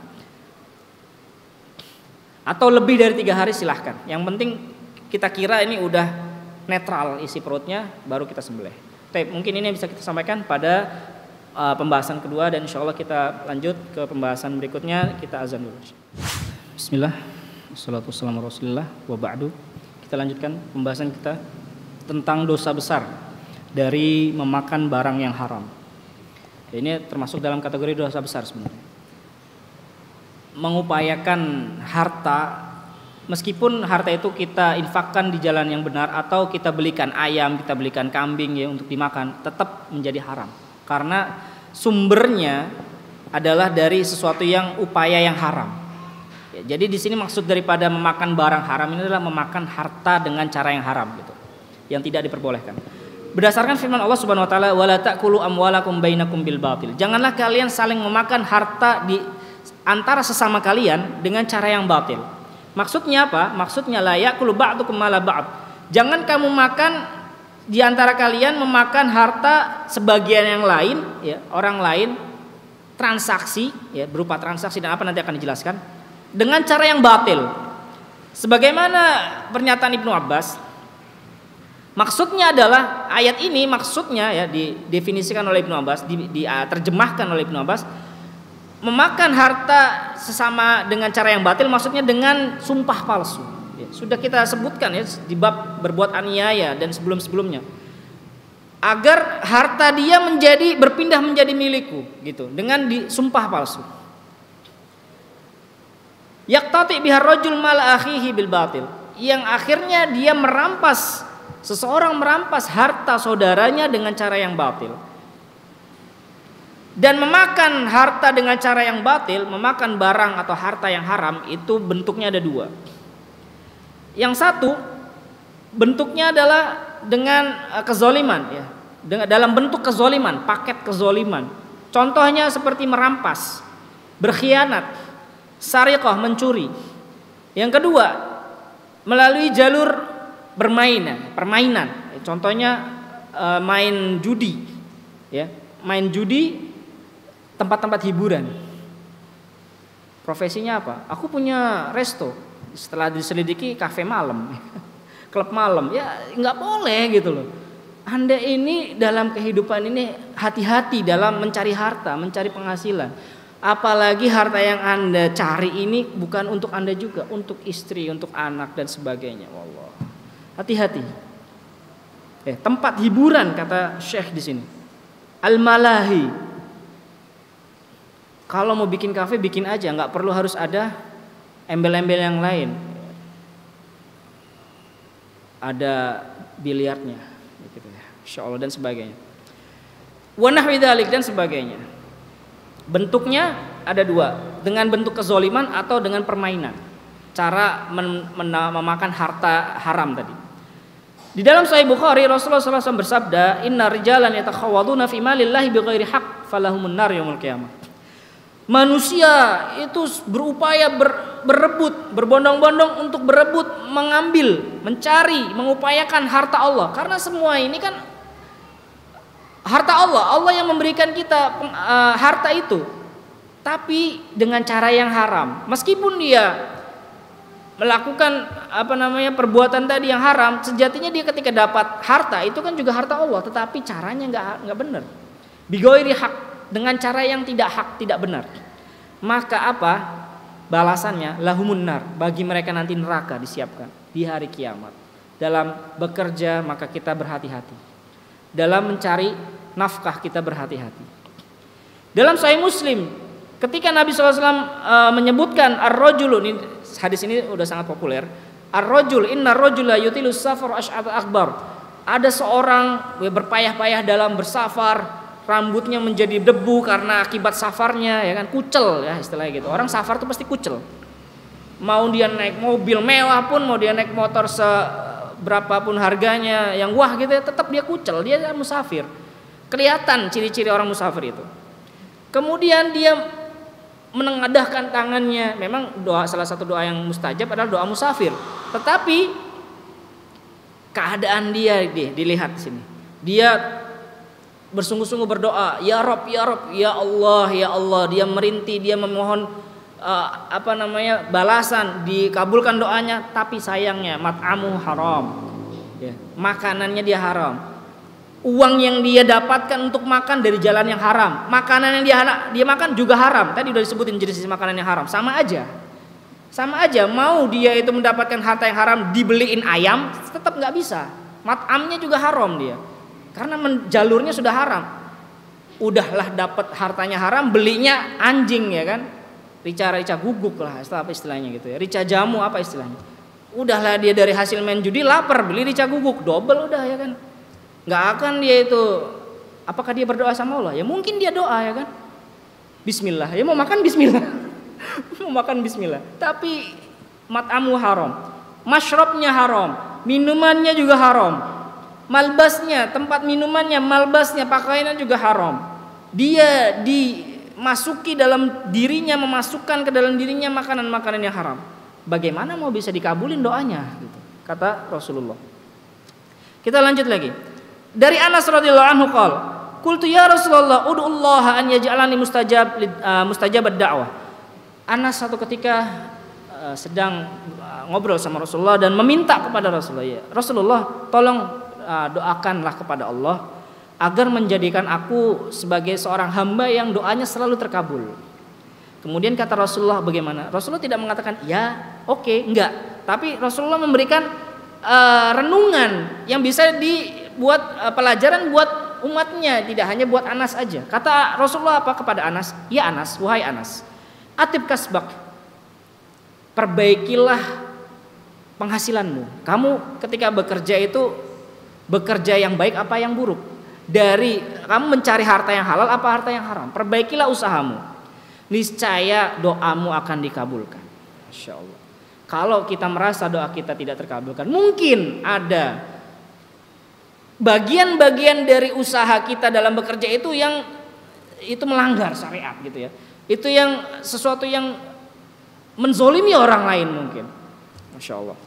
Atau lebih dari 3 hari silahkan. Yang penting kita kira ini udah netral isi perutnya, baru kita sembelih. Tapi mungkin ini yang bisa kita sampaikan pada pembahasan kedua, dan insya Allah kita lanjut ke pembahasan berikutnya. Kita azan dulu. Bismillah, wassalatu wassalamu ala Rasulillah wa ba'du. Kita lanjutkan pembahasan kita tentang dosa besar dari memakan barang yang haram. Ini termasuk dalam kategori dosa besar sebenarnya. Mengupayakan harta, meskipun harta itu kita infakkan di jalan yang benar, atau kita belikan ayam, kita belikan kambing ya untuk dimakan, tetap menjadi haram. Karena sumbernya adalah dari sesuatu yang upaya yang haram. Ya, jadi di sini maksud daripada memakan barang haram ini adalah memakan harta dengan cara yang haram gitu, yang tidak diperbolehkan. Berdasarkan firman Allah Subhanahu wa taala, "Wala ta'kulu amwalakum bainakum bil batil." Janganlah kalian saling memakan harta di antara sesama kalian dengan cara yang batil. Maksudnya apa? Maksudnya la ya'kulu ba'dukum mala ba'd. Jangan kamu makan di antara kalian memakan harta sebagian yang lain ya, orang lain, transaksi ya, berupa transaksi dan apa nanti akan dijelaskan, dengan cara yang batil. Sebagaimana pernyataan Ibnu Abbas, maksudnya adalah ayat ini maksudnya ya didefinisikan oleh Ibnu Abbas, diterjemahkan oleh Ibnu Abbas, memakan harta sesama dengan cara yang batil maksudnya dengan sumpah palsu. Ya, sudah kita sebutkan ya di bab berbuat aniaya dan sebelum-sebelumnya. Agar harta dia berpindah menjadi milikku gitu dengan disumpah palsu. Yaqtati bihar rajul mala akhihi bil batil, yang akhirnya dia seseorang merampas harta saudaranya dengan cara yang batil. Dan memakan harta dengan cara yang batil, memakan barang atau harta yang haram, itu bentuknya ada 2. Yang satu bentuknya adalah dengan kezoliman ya, dalam bentuk kezoliman, paket kezoliman. Contohnya seperti merampas, berkhianat, sariqah, mencuri. Yang kedua, melalui jalur permainan. Contohnya main judi ya, main judi, tempat-tempat hiburan. Profesinya apa? Aku punya resto. Setelah diselidiki, kafe malam, klub malam. Ya nggak boleh gitu loh. Anda ini dalam kehidupan ini hati-hati dalam mencari harta, mencari penghasilan. Apalagi harta yang Anda cari ini bukan untuk Anda juga, untuk istri, untuk anak dan sebagainya. Wallah. Hati-hati. Tempat hiburan kata Syekh di sini. Al-malahi. Kalau mau bikin kafe bikin aja, nggak perlu harus ada embel-embel yang lain. Ada biliarnya, gitu ya, insyaallah dan sebagainya. Wa nahwi dzalik dan sebagainya. Bentuknya ada 2, dengan bentuk kezoliman atau dengan permainan. Cara memakan harta haram tadi. Di dalam Sahih Bukhari Rasulullah SAW bersabda, "Inna rijalan yatakhawaduna fi malillahi bighairi haqq falahumun nar yaumil qiyamah." Manusia itu berupaya berebut, berbondong-bondong untuk berebut, mengambil, mencari, mengupayakan harta Allah. Karena semua ini kan harta Allah. Allah yang memberikan kita harta itu. Tapi dengan cara yang haram. Meskipun dia melakukan perbuatan tadi yang haram, sejatinya dia ketika dapat harta itu kan juga harta Allah, tetapi caranya nggak benar. Bighairi haq, dengan cara yang tidak hak, tidak benar. Maka apa balasannya? Lahumun nar, bagi mereka nanti neraka disiapkan di hari kiamat. Dalam bekerja maka kita berhati-hati, dalam mencari nafkah kita berhati-hati. Dalam Sahih Muslim Ketika Nabi SAW menyebutkan ar-rajulu, ini hadis ini udah sangat populer. Ar-rajul inna rajula yutilus safar asy'at akbar. Ada seorang berpayah-payah dalam bersafar, rambutnya menjadi debu karena akibat safarnya, ya kan, kucel ya istilahnya gitu. Orang safar tuh pasti kucel. Mau dia naik mobil mewah pun, mau dia naik motor seberapapun harganya yang wah gitu ya, tetap dia kucel, dia musafir. Kelihatan ciri-ciri orang musafir itu. Kemudian dia menengadahkan tangannya. Memang doa, salah satu doa yang mustajab adalah doa musafir. Tetapi keadaan dia dilihat sini. Dia bersungguh-sungguh berdoa, ya Rob, ya Rob, ya Allah, ya Allah. Dia merintih, dia memohon balasan, dikabulkan doanya. Tapi sayangnya mat'amu haram, ya, makanannya dia haram. Uang yang dia dapatkan untuk makan dari jalan yang haram. Makanan yang dia makan juga haram. Tadi udah disebutin jenis makanan yang haram. Sama aja. Mau dia itu mendapatkan harta yang haram, dibeliin ayam, tetap nggak bisa. Mat'amnya juga haram dia. Karena jalurnya sudah haram. Udahlah dapat hartanya haram, belinya anjing, ya kan? Rica guguk lah, apa istilahnya gitu ya. Rica jamu apa istilahnya. Udahlah dia dari hasil main judi lapar, beli rica guguk, double udah, ya kan? Nggak akan dia itu, apakah dia berdoa sama Allah? Ya mungkin dia doa, ya kan? Bismillah, ya mau makan bismillah. Mau makan bismillah. Tapi mat'amu haram, masyrabnya haram, minumannya juga haram, malbasnya, tempat minumannya, malbasnya, pakaiannya juga haram. Dia dimasuki dalam dirinya, memasukkan ke dalam dirinya makanan-makanan yang haram. Bagaimana mau bisa dikabulin doanya gitu, kata Rasulullah. Kita lanjut lagi. Dari Anas radhiyallahu anhu qala, qultu ya Rasulullah ud'ullaha an yaj'alani mustajabad da'wah. Anas satu ketika sedang ngobrol sama Rasulullah dan meminta kepada Rasulullah, ya Rasulullah, tolong doakanlah kepada Allah agar menjadikan aku sebagai seorang hamba yang doanya selalu terkabul. Kemudian kata Rasulullah bagaimana? Rasulullah tidak mengatakan ya, oke, enggak. Tapi Rasulullah memberikan renungan yang bisa dibuat pelajaran buat umatnya, tidak hanya buat Anas aja. Kata Rasulullah apa kepada Anas? Ya Anas, wahai Anas, atib kasbak, perbaikilah penghasilanmu. Kamu ketika bekerja itu bekerja yang baik apa yang buruk? Dari kamu mencari harta yang halal apa harta yang haram? Perbaikilah usahamu. Niscaya doamu akan dikabulkan. Masya Allah. Kalau kita merasa doa kita tidak terkabulkan, mungkin ada bagian-bagian dari usaha kita dalam bekerja itu yang itu melanggar syariat gitu ya. Itu yang sesuatu yang menzolimi orang lain mungkin. Masya Allah.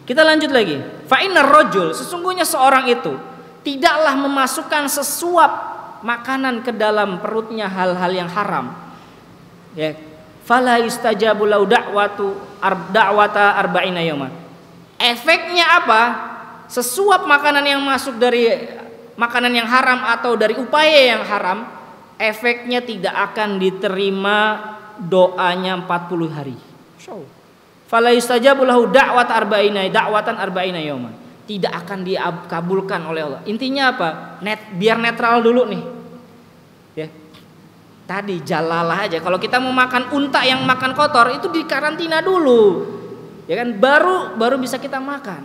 Kita lanjut lagi. Fa innar rajul, sesungguhnya seorang itu tidaklah memasukkan sesuap makanan ke dalam perutnya hal-hal yang haram. Ya. Fala yustajabu lau da'wata arba'ina yawman. Efeknya apa? Sesuap makanan yang masuk dari makanan yang haram atau dari upaya yang haram, efeknya tidak akan diterima doanya 40 hari. Fala yustajabu lahu da'watan arba'ina yawman. Tidak akan dikabulkan oleh Allah. Intinya apa? Biar netral dulu nih. Ya. Tadi jalalah aja. Kalau kita mau makan unta yang makan kotor itu dikarantina dulu. Ya kan? Baru bisa kita makan.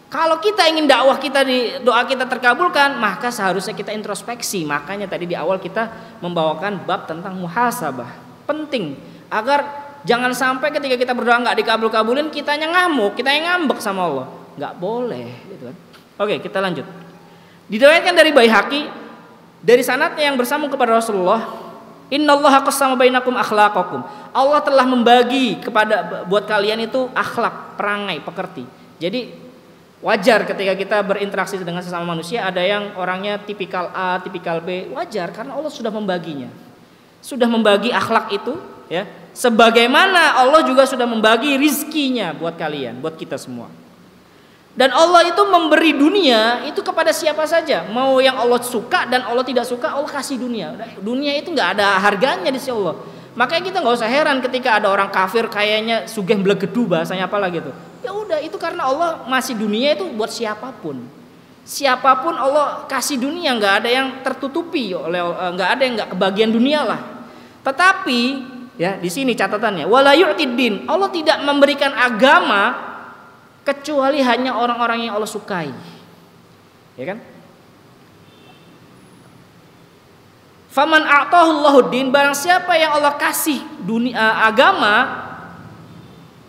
Kalau kita ingin dakwah kita doa kita terkabulkan, maka seharusnya kita introspeksi. Makanya tadi di awal kita membawakan bab tentang muhasabah. Penting agar jangan sampai ketika kita berdoa nggak dikabul-kabulin, kitanya ngamuk, kita yang ngambek sama Allah. Nggak boleh, gitu kan? Oke, kita lanjut. Diriwayatkan dari Baihaqi dari sanadnya yang bersambung kepada Rasulullah, innallaha qassama bainakum akhlaqakum. Allah telah membagi buat kalian itu akhlak, perangai, pekerti. Jadi wajar ketika kita berinteraksi dengan sesama manusia ada yang orangnya tipikal A, tipikal B, wajar karena Allah sudah membaginya. Sudah membagi akhlak itu, ya. Sebagaimana Allah juga sudah membagi rizkinya buat kalian, buat kita semua. Dan Allah itu memberi dunia itu kepada siapa saja. Mau yang Allah suka dan Allah tidak suka, Allah kasih dunia. Dunia itu nggak ada harganya di sisi Allah. Makanya kita nggak usah heran ketika ada orang kafir kayaknya sugih blegedu bahasanya apalah gitu. Ya udah, itu karena Allah masih dunia itu buat siapapun. Siapapun Allah kasih dunia, nggak ada yang tertutupi oleh, nggak ada yang nggak kebagian dunia lah. Tetapi ya di sini catatannya, wala yu'tid din. Allah tidak memberikan agama kecuali hanya orang-orang yang Allah sukai. Ya kan? Faman a'tahullahu din, barang siapa yang Allah kasih agama,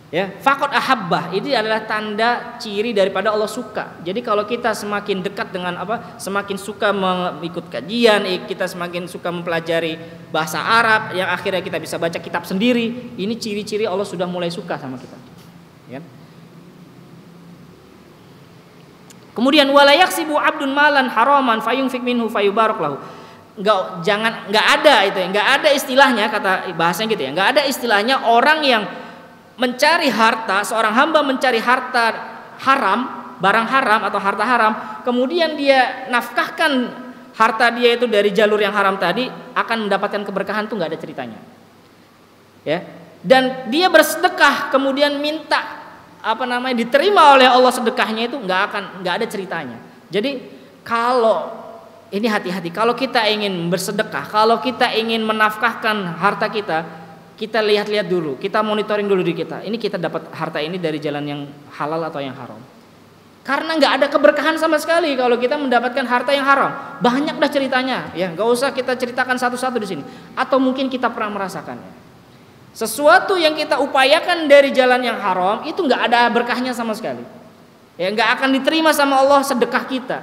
ya, faqad ahabbah. Ini adalah tanda ciri daripada Allah suka. Jadi kalau kita semakin dekat dengan semakin suka mengikut kajian, kita semakin suka mempelajari bahasa Arab yang akhirnya kita bisa baca kitab sendiri, ini ciri-ciri Allah sudah mulai suka sama kita. Ya. Kemudian wala yaksibu abdun malan haraman fayunfik minhu fayubarak lahu. Enggak ada itu ya, enggak ada istilahnya, kata bahasanya gitu ya. Enggak ada istilahnya orang yang mencari harta, seorang hamba mencari harta haram, barang haram atau harta haram, kemudian dia nafkahkan harta dia itu dari jalur yang haram tadi, akan mendapatkan keberkahan, tuh nggak ada ceritanya. Ya. Dan dia bersedekah kemudian minta diterima oleh Allah sedekahnya, itu nggak ada ceritanya. Jadi kalau ini hati-hati, kalau kita ingin bersedekah, kalau kita ingin menafkahkan harta kita lihat-lihat dulu, kita monitoring dulu di kita. Ini kita dapat harta ini dari jalan yang halal atau yang haram. Karena nggak ada keberkahan sama sekali kalau kita mendapatkan harta yang haram. Banyak dah ceritanya, ya nggak usah kita ceritakan satu-satu di sini. Atau mungkin kita pernah merasakannya. Sesuatu yang kita upayakan dari jalan yang haram itu nggak ada berkahnya sama sekali. Ya nggak akan diterima sama Allah sedekah kita,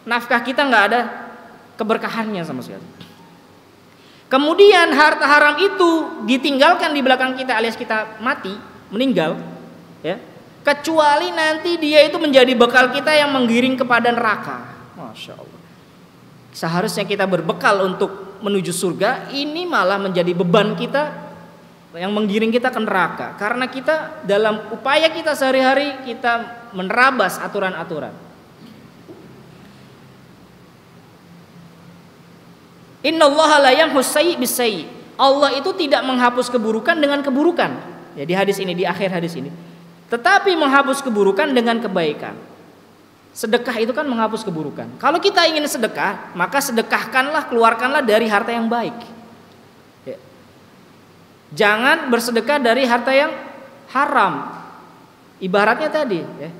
nafkah kita nggak ada keberkahannya sama sekali. Kemudian harta haram itu ditinggalkan di belakang kita alias kita mati, meninggal, ya. Kecuali nanti dia itu menjadi bekal kita yang menggiring kepada neraka. Masya Allah. Seharusnya kita berbekal untuk menuju surga, ini malah menjadi beban kita yang menggiring kita ke neraka. Karena kita dalam upaya kita sehari-hari kita menerabas aturan-aturan. Innallaha la yamhus sayyi bis sayyi. Allah itu tidak menghapus keburukan dengan keburukan. Ya, di hadis ini, di akhir hadis ini. Tetapi menghapus keburukan dengan kebaikan. Sedekah itu kan menghapus keburukan. Kalau kita ingin sedekah, maka sedekahkanlah, keluarkanlah dari harta yang baik. Ya. Jangan bersedekah dari harta yang haram. Ibaratnya tadi, ya.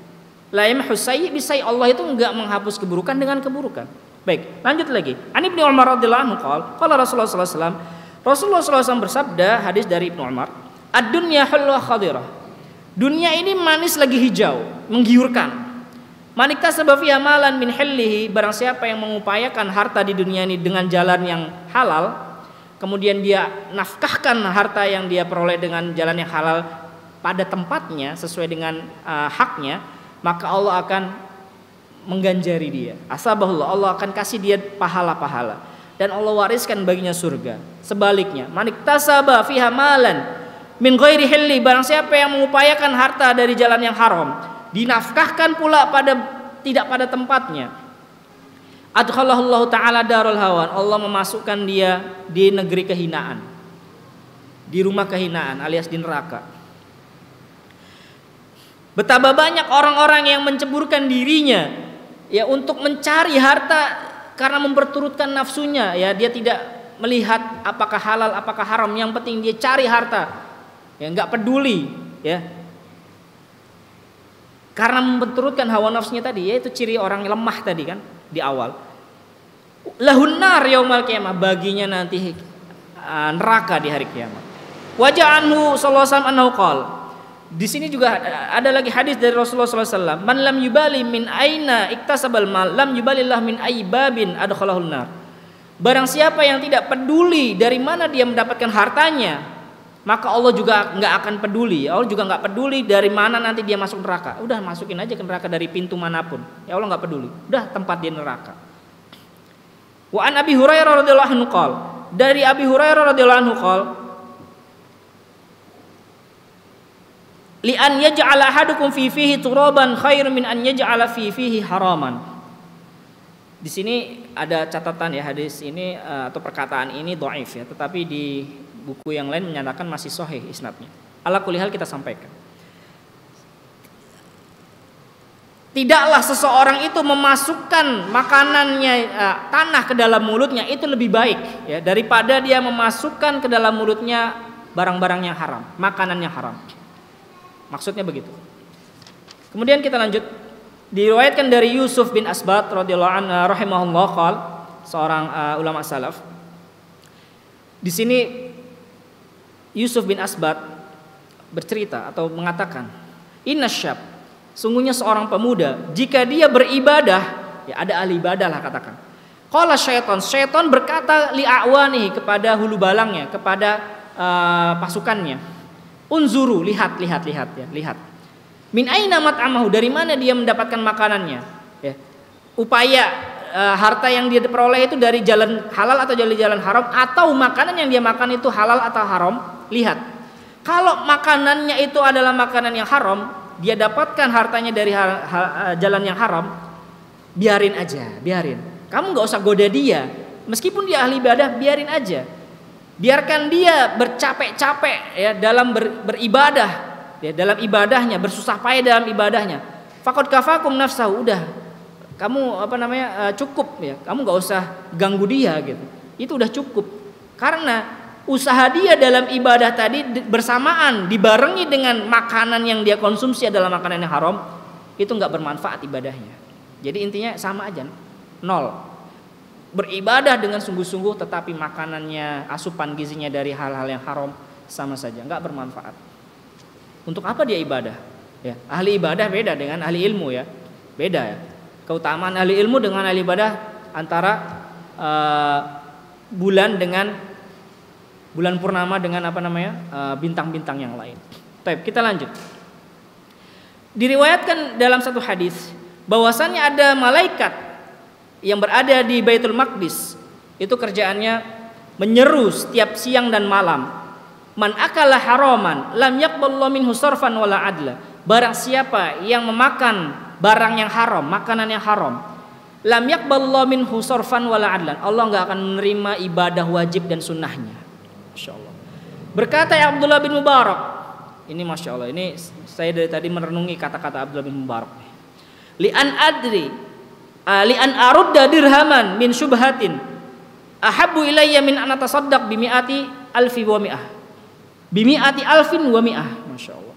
La yamhus sayyi bis sayyi. Allah itu enggak menghapus keburukan dengan keburukan. Baik, lanjut lagi. An Ibnu Umar radhiyallahu anhu qala Rasulullah sallallahu alaihi wasallam, Rasulullah sallallahu alaihi wasallam bersabda, hadis dari Ibnu Umar, ad-dunya hulwa khadirah. Dunia ini manis lagi hijau, menggiurkan. Manik tasaba fiha malan min hillihi, barang siapa yang mengupayakan harta di dunia ini dengan jalan yang halal, kemudian dia nafkahkan harta yang dia peroleh dengan jalan yang halal pada tempatnya sesuai dengan haknya, maka Allah akan mengganjari dia. Asabahullah, Allah akan kasih dia pahala-pahala dan Allah wariskan baginya surga. Sebaliknya, manik tasaba fiha malan min ghairi hilli, barang siapa yang mengupayakan harta dari jalan yang haram, dinafkahkan pula tidak pada tempatnya, adkhalahullahu ta'ala darul hawan, Allah memasukkan dia di negeri kehinaan, di rumah kehinaan alias di neraka. Betapa banyak orang-orang yang menceburkan dirinya ya untuk mencari harta karena memperturutkan nafsunya, ya dia tidak melihat apakah halal apakah haram, yang penting dia cari harta, ya nggak peduli, ya karena memperturutkan hawa nafsunya tadi, yaitu ciri orang lemah tadi kan di awal. Lahun nar yaumal qiyamah, baginya nanti neraka di hari kiamat. Wajah anhu sallallahu alaihi wasallam annahu qala, di sini juga ada lagi hadis dari Rasulullah SAW. Man lam yubali min aina iktasabal mal, lam yubalillah min aibabin adkhalahun nar. Barang siapa yang tidak peduli dari mana dia mendapatkan hartanya, maka Allah juga nggak akan peduli. Allah juga nggak peduli dari mana nanti dia masuk neraka. Udah masukin aja ke neraka dari pintu manapun. Ya Allah nggak peduli. Udah tempat dia neraka. Wa an Abi Hurairah radhiyallahu anhu qol. Dari Abi Hurairah radhiyallahu anhu qol, li an yaj'ala ahadukum fi fihi turaban khairun min an yaj'ala fi fihi haraman. Di sini ada catatan ya, hadis ini atau perkataan ini dhaif ya, tetapi di buku yang lain menyatakan masih sahih isnadnya. Ala kulli hal kita sampaikan. Tidaklah seseorang itu memasukkan makanannya tanah ke dalam mulutnya itu lebih baik ya daripada dia memasukkan ke dalam mulutnya barang-barang yang haram, makanan yang haram. Maksudnya begitu. Kemudian kita lanjut. Diriwayatkan dari Yusuf bin Asbat radhiyallahu anhu rahimahullah qol, seorang ulama salaf. Di sini Yusuf bin Asbat bercerita atau mengatakan, "Inna syab, sungguhnya seorang pemuda jika dia beribadah, ya ada ahli ibadah lah katakan. Qala syaitan berkata li a'wanihi kepada hulu balangnya, kepada pasukannya. Unzuru, lihat ya. Min aina mat'amahu, dari mana dia mendapatkan makanannya? Ya. Upaya harta yang dia peroleh itu dari jalan halal atau dari jalan haram, atau makanan yang dia makan itu halal atau haram? Lihat. Kalau makanannya itu adalah makanan yang haram, dia dapatkan hartanya dari jalan yang haram, biarin aja. Kamu nggak usah goda dia, meskipun dia ahli ibadah, biarin aja. Biarkan dia bercapek-capek ya dalam beribadah. Ya, dalam ibadahnya, bersusah payah dalam ibadahnya. Faqad kafakum nafsahu, udah kamu cukup ya, kamu nggak usah ganggu dia gitu. Itu udah cukup. Karena usaha dia dalam ibadah tadi bersamaan dibarengi dengan makanan yang dia konsumsi adalah makanan yang haram, itu nggak bermanfaat ibadahnya. Jadi intinya sama aja, nol. Beribadah dengan sungguh-sungguh tetapi makanannya, asupan gizinya dari hal-hal yang haram, sama saja nggak bermanfaat. Untuk apa dia ibadah? Ya, ahli ibadah beda dengan ahli ilmu ya, beda ya. Keutamaan ahli ilmu dengan ahli ibadah antara bulan purnama dengan bintang-bintang yang lain. Baik, kita lanjut. Diriwayatkan dalam satu hadis bahwasannya ada malaikat yang berada di Baitul Maqdis, itu kerjaannya menyeru setiap siang dan malam. Man akala haraman lam yaqballahu minhu sarfan wala adla. Barang siapa yang memakan barang yang haram, makanan yang haram, lam yaqballahu minhu sarfan wala adlan, Allah enggak akan menerima ibadah wajib dan sunnahnya. Masyaallah. Berkata Abdullah bin Mubarak, ini Masya Allah, ini saya dari tadi merenungi kata-kata Abdullah bin Mubarak. Li an arudda dirhaman min syubhatin ahabbu ilayya min an atasaddaq bi mi'ati alfi wa mi'ah. Bimi'ati alfin wa mi'ah. Masya Allah.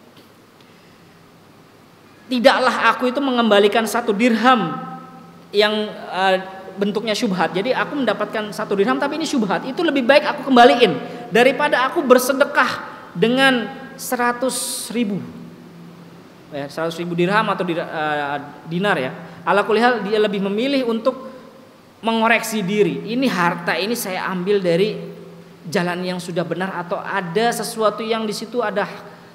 Tidaklah aku itu mengembalikan 1 dirham yang bentuknya syubhat. Jadi aku mendapatkan 1 dirham tapi ini syubhat. Itu lebih baik aku kembaliin daripada aku bersedekah dengan 100.000. Ya, 100.000 dirham atau dinar ya. Ala kulli hal dia lebih memilih untuk mengoreksi diri. Ini harta ini saya ambil dari jalan yang sudah benar atau ada sesuatu yang di situ ada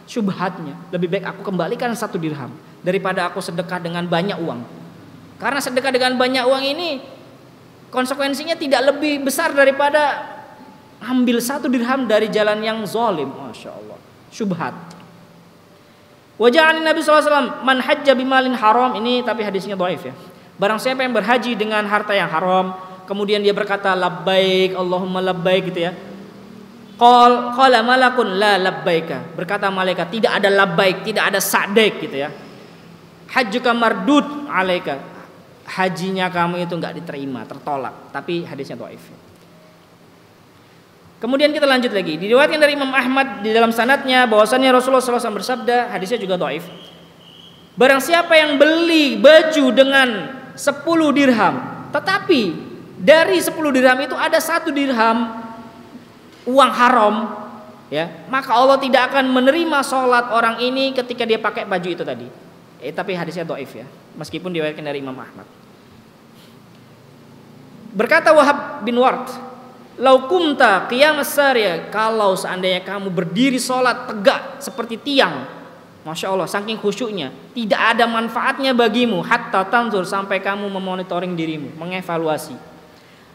syubhatnya. Lebih baik aku kembalikan 1 dirham daripada aku sedekah dengan banyak uang. Karena sedekah dengan banyak uang ini konsekuensinya tidak lebih besar daripada ambil 1 dirham dari jalan yang zalim. Masya Allah, syubhat. Waja'ani Nabi SAW man hajja bimalin haram, ini tapi hadisnya dhaif ya. Barang siapa yang berhaji dengan harta yang haram, kemudian dia berkata labbaik Allahumma labbaik gitu ya. Qala malakun la labbaika, berkata malaikat tidak ada labbaik, tidak ada sa'daik gitu ya. Hajjuka mardud alaika, hajinya kamu itu enggak diterima, tertolak. Tapi hadisnya dhaif. Kemudian kita lanjut lagi. Diriwayatkan dari Imam Ahmad di dalam sanadnya bahwasannya Rasulullah SAW bersabda, hadisnya juga dhaif. Barang siapa yang beli baju dengan 10 dirham, tetapi dari 10 dirham itu ada 1 dirham uang haram, ya, maka Allah tidak akan menerima sholat orang ini ketika dia pakai baju itu tadi. Tapi hadisnya dhaif ya, meskipun diriwayatkan dari Imam Ahmad. Berkata Wahab bin Ward, lau kumta qiyamas sariyah, kalau seandainya kamu berdiri sholat tegak seperti tiang, Masya Allah, saking khusyuknya, tidak ada manfaatnya bagimu hatta tanzur, sampai kamu memonitoring dirimu, mengevaluasi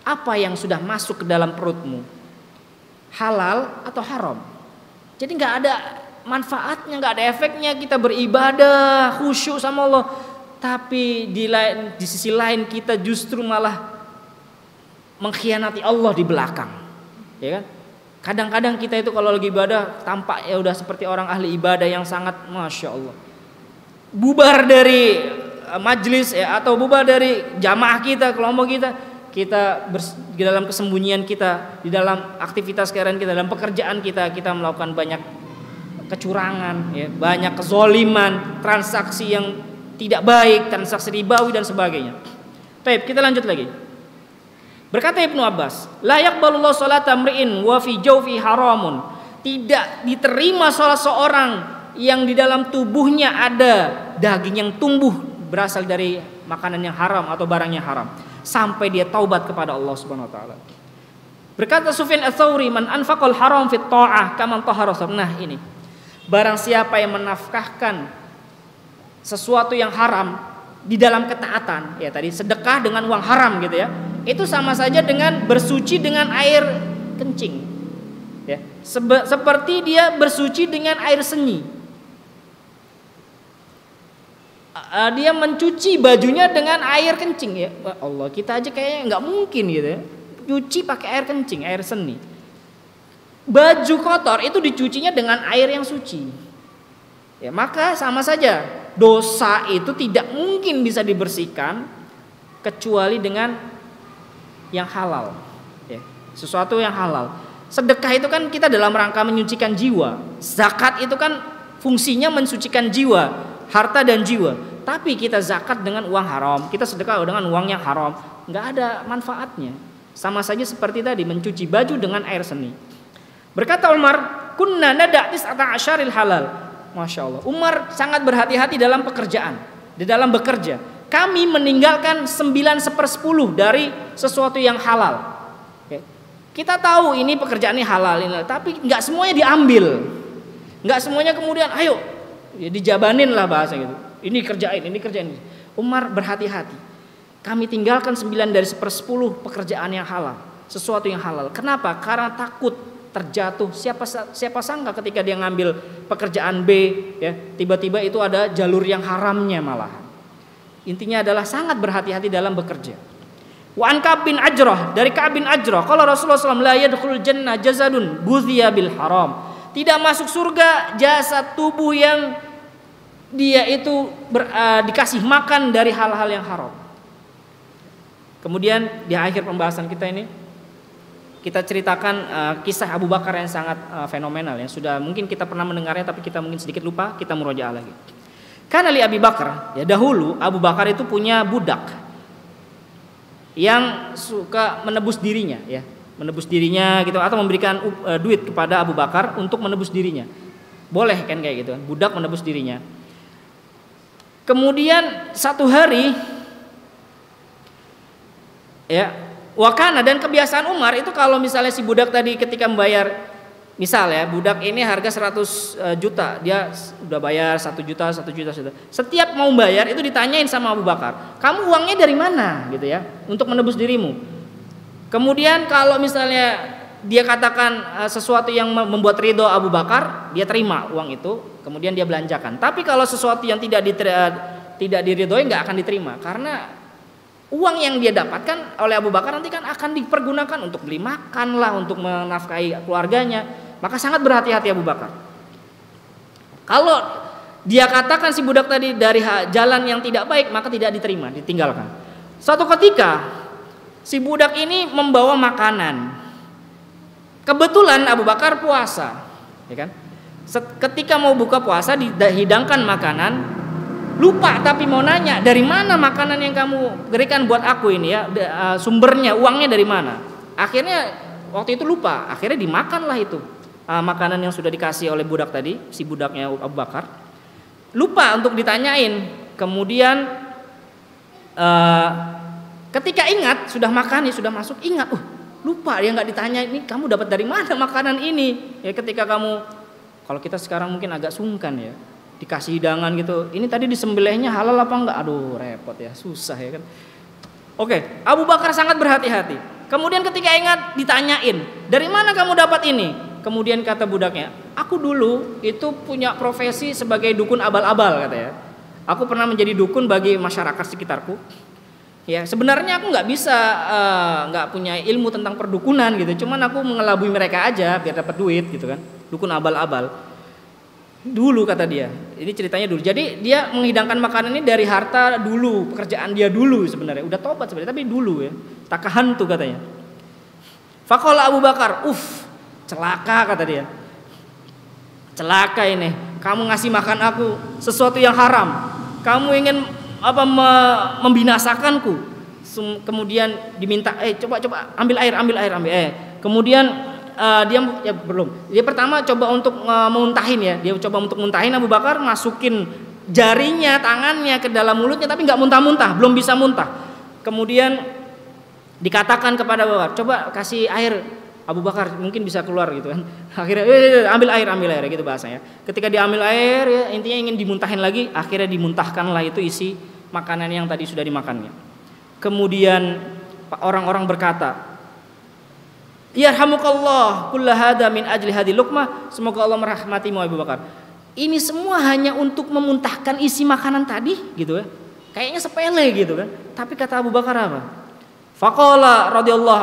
apa yang sudah masuk ke dalam perutmu, halal atau haram. Jadi nggak ada manfaatnya, nggak ada efeknya kita beribadah khusyuk sama Allah, tapi di sisi lain kita justru malah mengkhianati Allah di belakang, ya kan? Kadang-kadang kita itu kalau lagi ibadah tampak ya udah seperti orang ahli ibadah yang sangat Masya Allah, bubar dari majlis ya, atau bubar dari jamaah kita, kelompok kita di dalam kesembunyian kita, di dalam aktivitas keharian kita, dalam pekerjaan kita melakukan banyak kecurangan, ya, banyak kezoliman, transaksi yang tidak baik, transaksi ribawi dan sebagainya. Baik, kita lanjut lagi. Berkata Ibnu Abbas, la yaqbalullahu sholata mri'in wa fi jawfi haramun. Tidak diterima salat seorang yang di dalam tubuhnya ada daging yang tumbuh berasal dari makanan yang haram atau barang yang haram sampai dia taubat kepada Allah Subhanahu wa taala. Berkata Sufyan Ats-Tsauri, man anfaqal haram fit ta'ah kaman tahara. Nah, ini. Barang siapa yang menafkahkan sesuatu yang haram di dalam ketaatan, ya tadi sedekah dengan uang haram gitu ya. Itu sama saja dengan bersuci dengan air kencing. Ya, seperti dia bersuci dengan air seni. Dia mencuci bajunya dengan air kencing ya. Allah, kita aja kayaknya nggak mungkin gitu ya. Cuci pakai air kencing, air seni. Baju kotor itu dicucinya dengan air yang suci. Ya, maka sama saja dosa itu tidak mungkin bisa dibersihkan kecuali dengan yang halal. Ya, sesuatu yang halal. Sedekah itu kan kita dalam rangka menyucikan jiwa. Zakat itu kan fungsinya mensucikan jiwa, harta dan jiwa. Tapi kita zakat dengan uang haram, kita sedekah dengan uang yang haram, nggak ada manfaatnya. Sama saja seperti tadi mencuci baju dengan air seni. Berkata Umar, kunna nada' tis'ata asyaril halal. Masya Allah. Umar sangat berhati-hati dalam pekerjaan, di dalam bekerja. Kami meninggalkan 9/10 dari sesuatu yang halal. Kita tahu ini pekerjaan ini halal ini, tapi nggak semuanya diambil, nggak semuanya kemudian ayo ya dijabanin lah bahasa gitu. Ini kerjain. Umar berhati-hati. Kami tinggalkan 9/10 pekerjaan yang halal, sesuatu yang halal. Kenapa? Karena takut terjatuh. Siapa sangka ketika dia ngambil pekerjaan B, ya tiba-tiba itu ada jalur yang haramnya malahan. Intinya adalah sangat berhati-hati dalam bekerja. Wa an Ka'b bin Ajrah, dari Ka'b bin Ajrah, kalau Rasulullah SAW la yadkhulul jannah jazadun ghudhiya bil haram. Tidak masuk surga jasad tubuh yang dia itu dikasih makan dari hal-hal yang haram. Kemudian di akhir pembahasan kita ini kita ceritakan kisah Abu Bakar yang sangat fenomenal, yang sudah mungkin kita pernah mendengarnya tapi kita mungkin sedikit lupa, kita murojaah lagi. Karena li Abi Bakar, ya dahulu Abu Bakar itu punya budak yang suka menebus dirinya, ya menebus dirinya gitu, atau memberikan duit kepada Abu Bakar untuk menebus dirinya. Boleh kan kayak gitu kan, budak menebus dirinya. Kemudian satu hari ya wakana, dan kebiasaan Umar itu kalau misalnya si budak tadi ketika membayar, misal ya budak ini harga 100 juta, dia udah bayar 1 juta. Setiap mau bayar itu ditanyain sama Abu Bakar, kamu uangnya dari mana gitu ya, untuk menebus dirimu. Kemudian kalau misalnya dia katakan sesuatu yang membuat ridho Abu Bakar, dia terima uang itu, kemudian dia belanjakan. Tapi kalau sesuatu yang tidak diridhoi nggak akan diterima, karena uang yang dia dapatkan oleh Abu Bakar nanti kan akan dipergunakan untuk beli makan lah, untuk menafkahi keluarganya. Maka sangat berhati-hati Abu Bakar. Kalau dia katakan si budak tadi dari jalan yang tidak baik, maka tidak diterima, ditinggalkan. Suatu ketika si budak ini membawa makanan. Kebetulan Abu Bakar puasa, ya kan? Ketika mau buka puasa dihidangkan makanan, lupa tapi mau nanya, dari mana makanan yang kamu berikan buat aku ini ya, sumbernya, uangnya dari mana? Akhirnya waktu itu lupa, akhirnya dimakanlah itu makanan yang sudah dikasih oleh budak tadi, si budaknya Abu Bakar. Lupa untuk ditanyain. Kemudian ketika ingat sudah makan, sudah masuk, ingat, lupa dia nggak ditanya, ini kamu dapat dari mana makanan ini? Ya ketika kamu, kalau kita sekarang mungkin agak sungkan ya, dikasih hidangan gitu, ini tadi disembelihnya halal apa enggak? Aduh repot ya, susah ya kan. Oke, Abu Bakar sangat berhati-hati. Kemudian ketika ingat ditanyain, dari mana kamu dapat ini? Kemudian kata budaknya, aku dulu itu punya profesi sebagai dukun abal-abal katanya. Aku pernah menjadi dukun bagi masyarakat sekitarku. Ya sebenarnya aku nggak bisa, nggak punya ilmu tentang perdukunan gitu. Cuman aku mengelabui mereka aja biar dapat duit gitu kan. Dukun abal-abal. Dulu kata dia, ini ceritanya dulu. Jadi dia menghidangkan makanan ini dari harta dulu, pekerjaan dia dulu sebenarnya. Udah tobat sebenarnya, tapi dulu ya. Takahantu katanya. Faqala Abu Bakar, celaka kata dia. Celaka ini, kamu ngasih makan aku sesuatu yang haram. Kamu ingin membinasakanku. Kemudian diminta, coba ambil air. Kemudian dia belum. Dia pertama coba untuk muntahin ya. Dia coba untuk muntahin. Abu Bakar masukin jarinya, tangannya ke dalam mulutnya, tapi nggak muntah-muntah, belum bisa muntah. Kemudian dikatakan kepada Abu Bakar, coba kasih air. Abu Bakar mungkin bisa keluar gitu kan. Akhirnya ambil air gitu bahasanya. Ketika diambil air ya, intinya ingin dimuntahin lagi, akhirnya dimuntahkanlah itu isi makanan yang tadi sudah dimakannya. Kemudian orang-orang berkata, yarhamukallah kulla hada min ajli hadhihi luqmah, semoga Allah merahmatimu Abu Bakar. Ini semua hanya untuk memuntahkan isi makanan tadi gitu ya. Kayaknya sepele gitu kan. Tapi kata Abu Bakar apa? Faqala radhiyallahu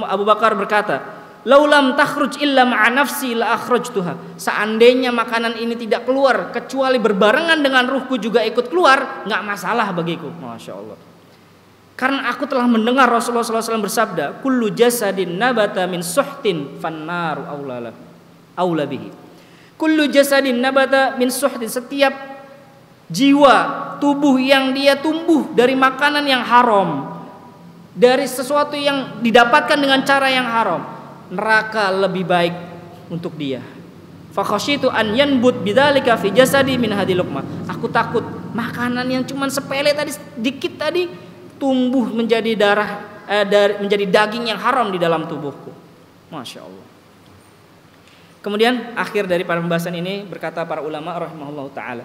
Abu Bakar berkata, laulam takhruj illa ma'a nafsi la akhrajtuha. Seandainya makanan ini tidak keluar kecuali berbarengan dengan ruhku juga ikut keluar, enggak masalah bagiku. Masya Allah. Karena aku telah mendengar Rasulullah SAW bersabda, kullu jasadin nabata min suhtin fannaru aula bihi. Kullu jasadin nabata min suhtin, setiap jiwa, tubuh yang dia tumbuh dari makanan yang haram, dari sesuatu yang didapatkan dengan cara yang haram, neraka lebih baik untuk dia. Fa khasyitu an yanbut bidzalika fi jasadi min hadhihi luqmah. Aku takut makanan yang cuman sepele tadi, sedikit tadi, tumbuh menjadi menjadi daging yang haram di dalam tubuhku. Masya Allah. Kemudian akhir dari pembahasan ini berkata para ulama rahimahullah ta'ala,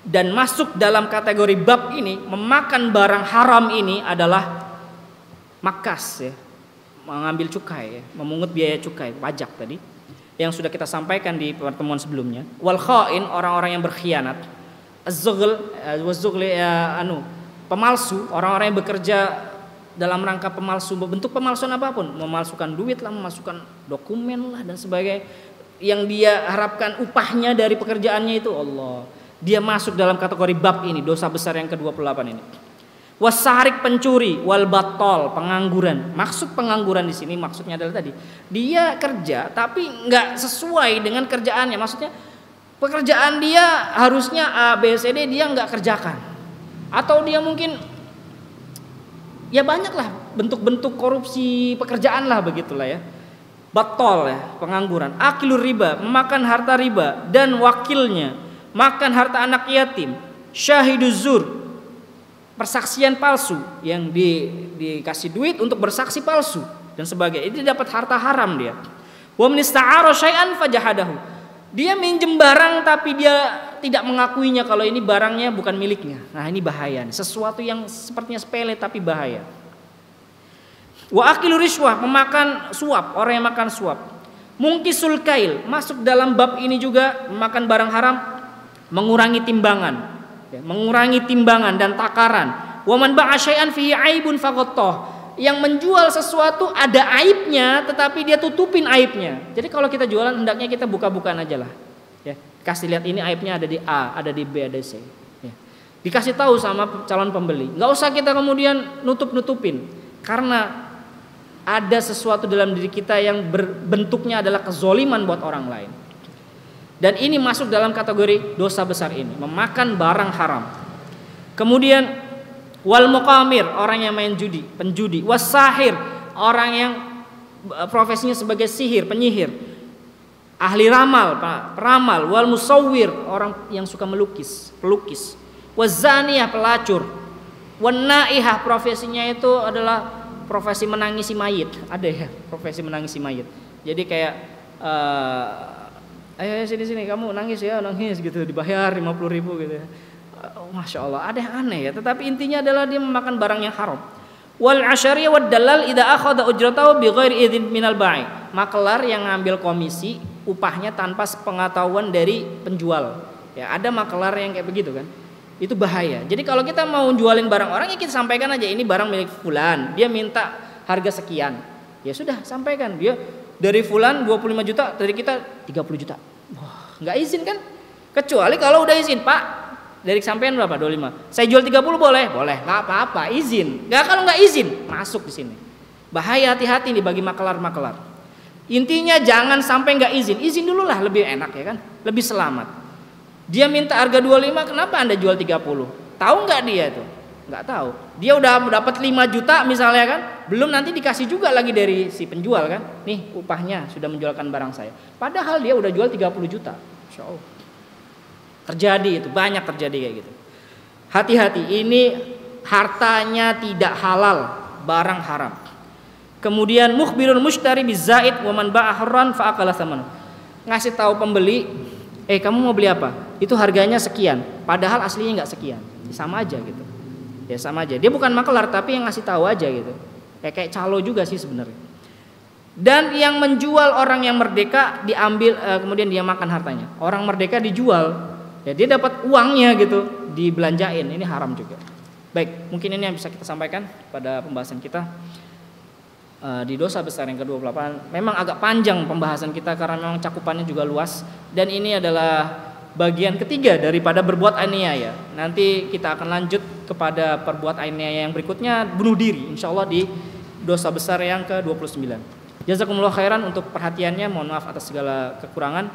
dan masuk dalam kategori bab ini, memakan barang haram ini adalah makas ya, mengambil cukai ya, memungut biaya cukai, pajak tadi yang sudah kita sampaikan di pertemuan sebelumnya. Wal kha'in, orang-orang yang berkhianat. Az-zughli pemalsu, orang-orang yang bekerja dalam rangka pemalsu, bentuk pemalsuan apapun, memalsukan duit lah, memalsukan dokumen lah dan sebagainya, yang dia harapkan upahnya dari pekerjaannya itu Allah. Dia masuk dalam kategori bab ini, dosa besar yang ke-28 ini. Wasarik, pencuri, wal batol, pengangguran. Maksud pengangguran di sini maksudnya adalah tadi, dia kerja tapi nggak sesuai dengan kerjaannya. Maksudnya pekerjaan dia harusnya A, B, C, D, dia nggak kerjakan. Atau dia mungkin ya banyaklah bentuk-bentuk korupsi pekerjaan lah, begitulah ya. Batol ya, pengangguran. Akilur riba, memakan harta riba, dan wakilnya makan harta anak yatim. Syahiduz zur, persaksian palsu, yang dikasih duit untuk bersaksi palsu dan sebagainya. Ini dapat harta haram dia. Wa man ista'ara syai'an fajahadahu. Dia minjem barang tapi dia tidak mengakuinya kalau ini barangnya bukan miliknya. Nah, ini bahaya. Sesuatu yang sepertinya sepele tapi bahaya. Wa akilu riswah, memakan suap, orang yang makan suap. Mungkisul kail, masuk dalam bab ini juga, memakan barang haram, mengurangi timbangan. Ya, mengurangi timbangan dan takaran. Wa man ba'a syai'an fihi aibun faghattah. Yang menjual sesuatu ada aibnya tetapi dia tutupin aibnya. Jadi kalau kita jualan hendaknya kita buka-bukaan aja lah. Ya, kasih lihat ini aibnya ada di A, ada di B, ada di C. Ya. Dikasih tahu sama calon pembeli. Nggak usah kita kemudian nutup-nutupin. Karena ada sesuatu dalam diri kita yang bentuknya adalah kezoliman buat orang lain. Dan ini masuk dalam kategori dosa besar ini, memakan barang haram. Kemudian wal muqamir, orang yang main judi, penjudi. Wasahir, orang yang profesinya sebagai sihir, penyihir. Ahli ramal, peramal. Wal musawwir, orang yang suka melukis, pelukis. Wazaniyah, pelacur. Wan naihah, profesinya itu adalah profesi menangisi mayit. Ada ya profesi menangisi mayit. Jadi kayak ayo sini kamu nangis ya, nangis gitu, dibayar 50.000 gitu ya. Masya Allah, ada yang aneh ya. Tetapi intinya adalah dia memakan barang yang haram. Wal asyariyah wad dalal idza akhadha ujratahu bighairi idzin minal ba'i. Makelar yang ngambil komisi upahnya tanpa sepengetahuan dari penjual. Ya, ada makelar yang kayak begitu kan. Itu bahaya. Jadi kalau kita mau jualin barang orang, ya kita sampaikan aja ini barang milik fulan. Dia minta harga sekian. Ya sudah, sampaikan. Dia dari fulan 25 juta, dari kita 30 juta. Wah, enggak izin kan? Kecuali kalau udah izin, Pak, dari sampean berapa? 25. Saya jual 30 boleh? Boleh, nggak apa-apa, izin. Nggak, kalau nggak izin, masuk di sini. Bahaya, hati-hati nih bagi makelar-makelar. Intinya jangan sampai nggak izin. Izin dulu lah, lebih enak ya kan? Lebih selamat. Dia minta harga 25, kenapa Anda jual 30? Tahu nggak dia itu? Nggak tahu. Dia udah dapat 5 juta misalnya kan, belum nanti dikasih juga lagi dari si penjual kan. Nih upahnya sudah menjualkan barang saya. Padahal dia udah jual 30 juta. Insya Allah. Terjadi itu, banyak terjadi kayak gitu. Hati-hati, ini hartanya tidak halal, barang haram. Kemudian mukhbirul mushtari bizaid wa man ba'a harran fa akala thamanu. Ngasih tahu pembeli, kamu mau beli apa? Itu harganya sekian, padahal aslinya nggak sekian. Sama aja gitu. Ya sama aja. Dia bukan makelar tapi yang ngasih tahu aja gitu. Kayak calo juga sih sebenarnya. Dan yang menjual orang yang merdeka diambil kemudian dia makan hartanya. Orang merdeka dijual, ya dia dapat uangnya gitu, dibelanjain. Ini haram juga. Baik, mungkin ini yang bisa kita sampaikan pada pembahasan kita di dosa besar yang ke-28. Memang agak panjang pembahasan kita karena memang cakupannya juga luas. Dan ini adalah bagian ketiga daripada berbuat aniaya. Nanti kita akan lanjut kepada perbuat aniaya yang berikutnya, bunuh diri, insyaallah di dosa besar yang ke-29. Jazakumullah khairan untuk perhatiannya. Mohon maaf atas segala kekurangan.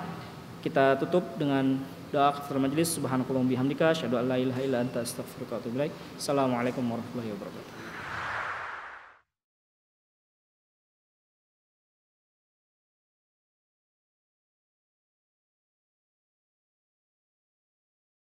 Kita tutup dengan doa kafaratul majelis. Subhanakallahumma bihamdika asyhadu an la ilaha illa anta astaghfiruka wa atubu ilaik. Assalamualaikum warahmatullahi wabarakatuh.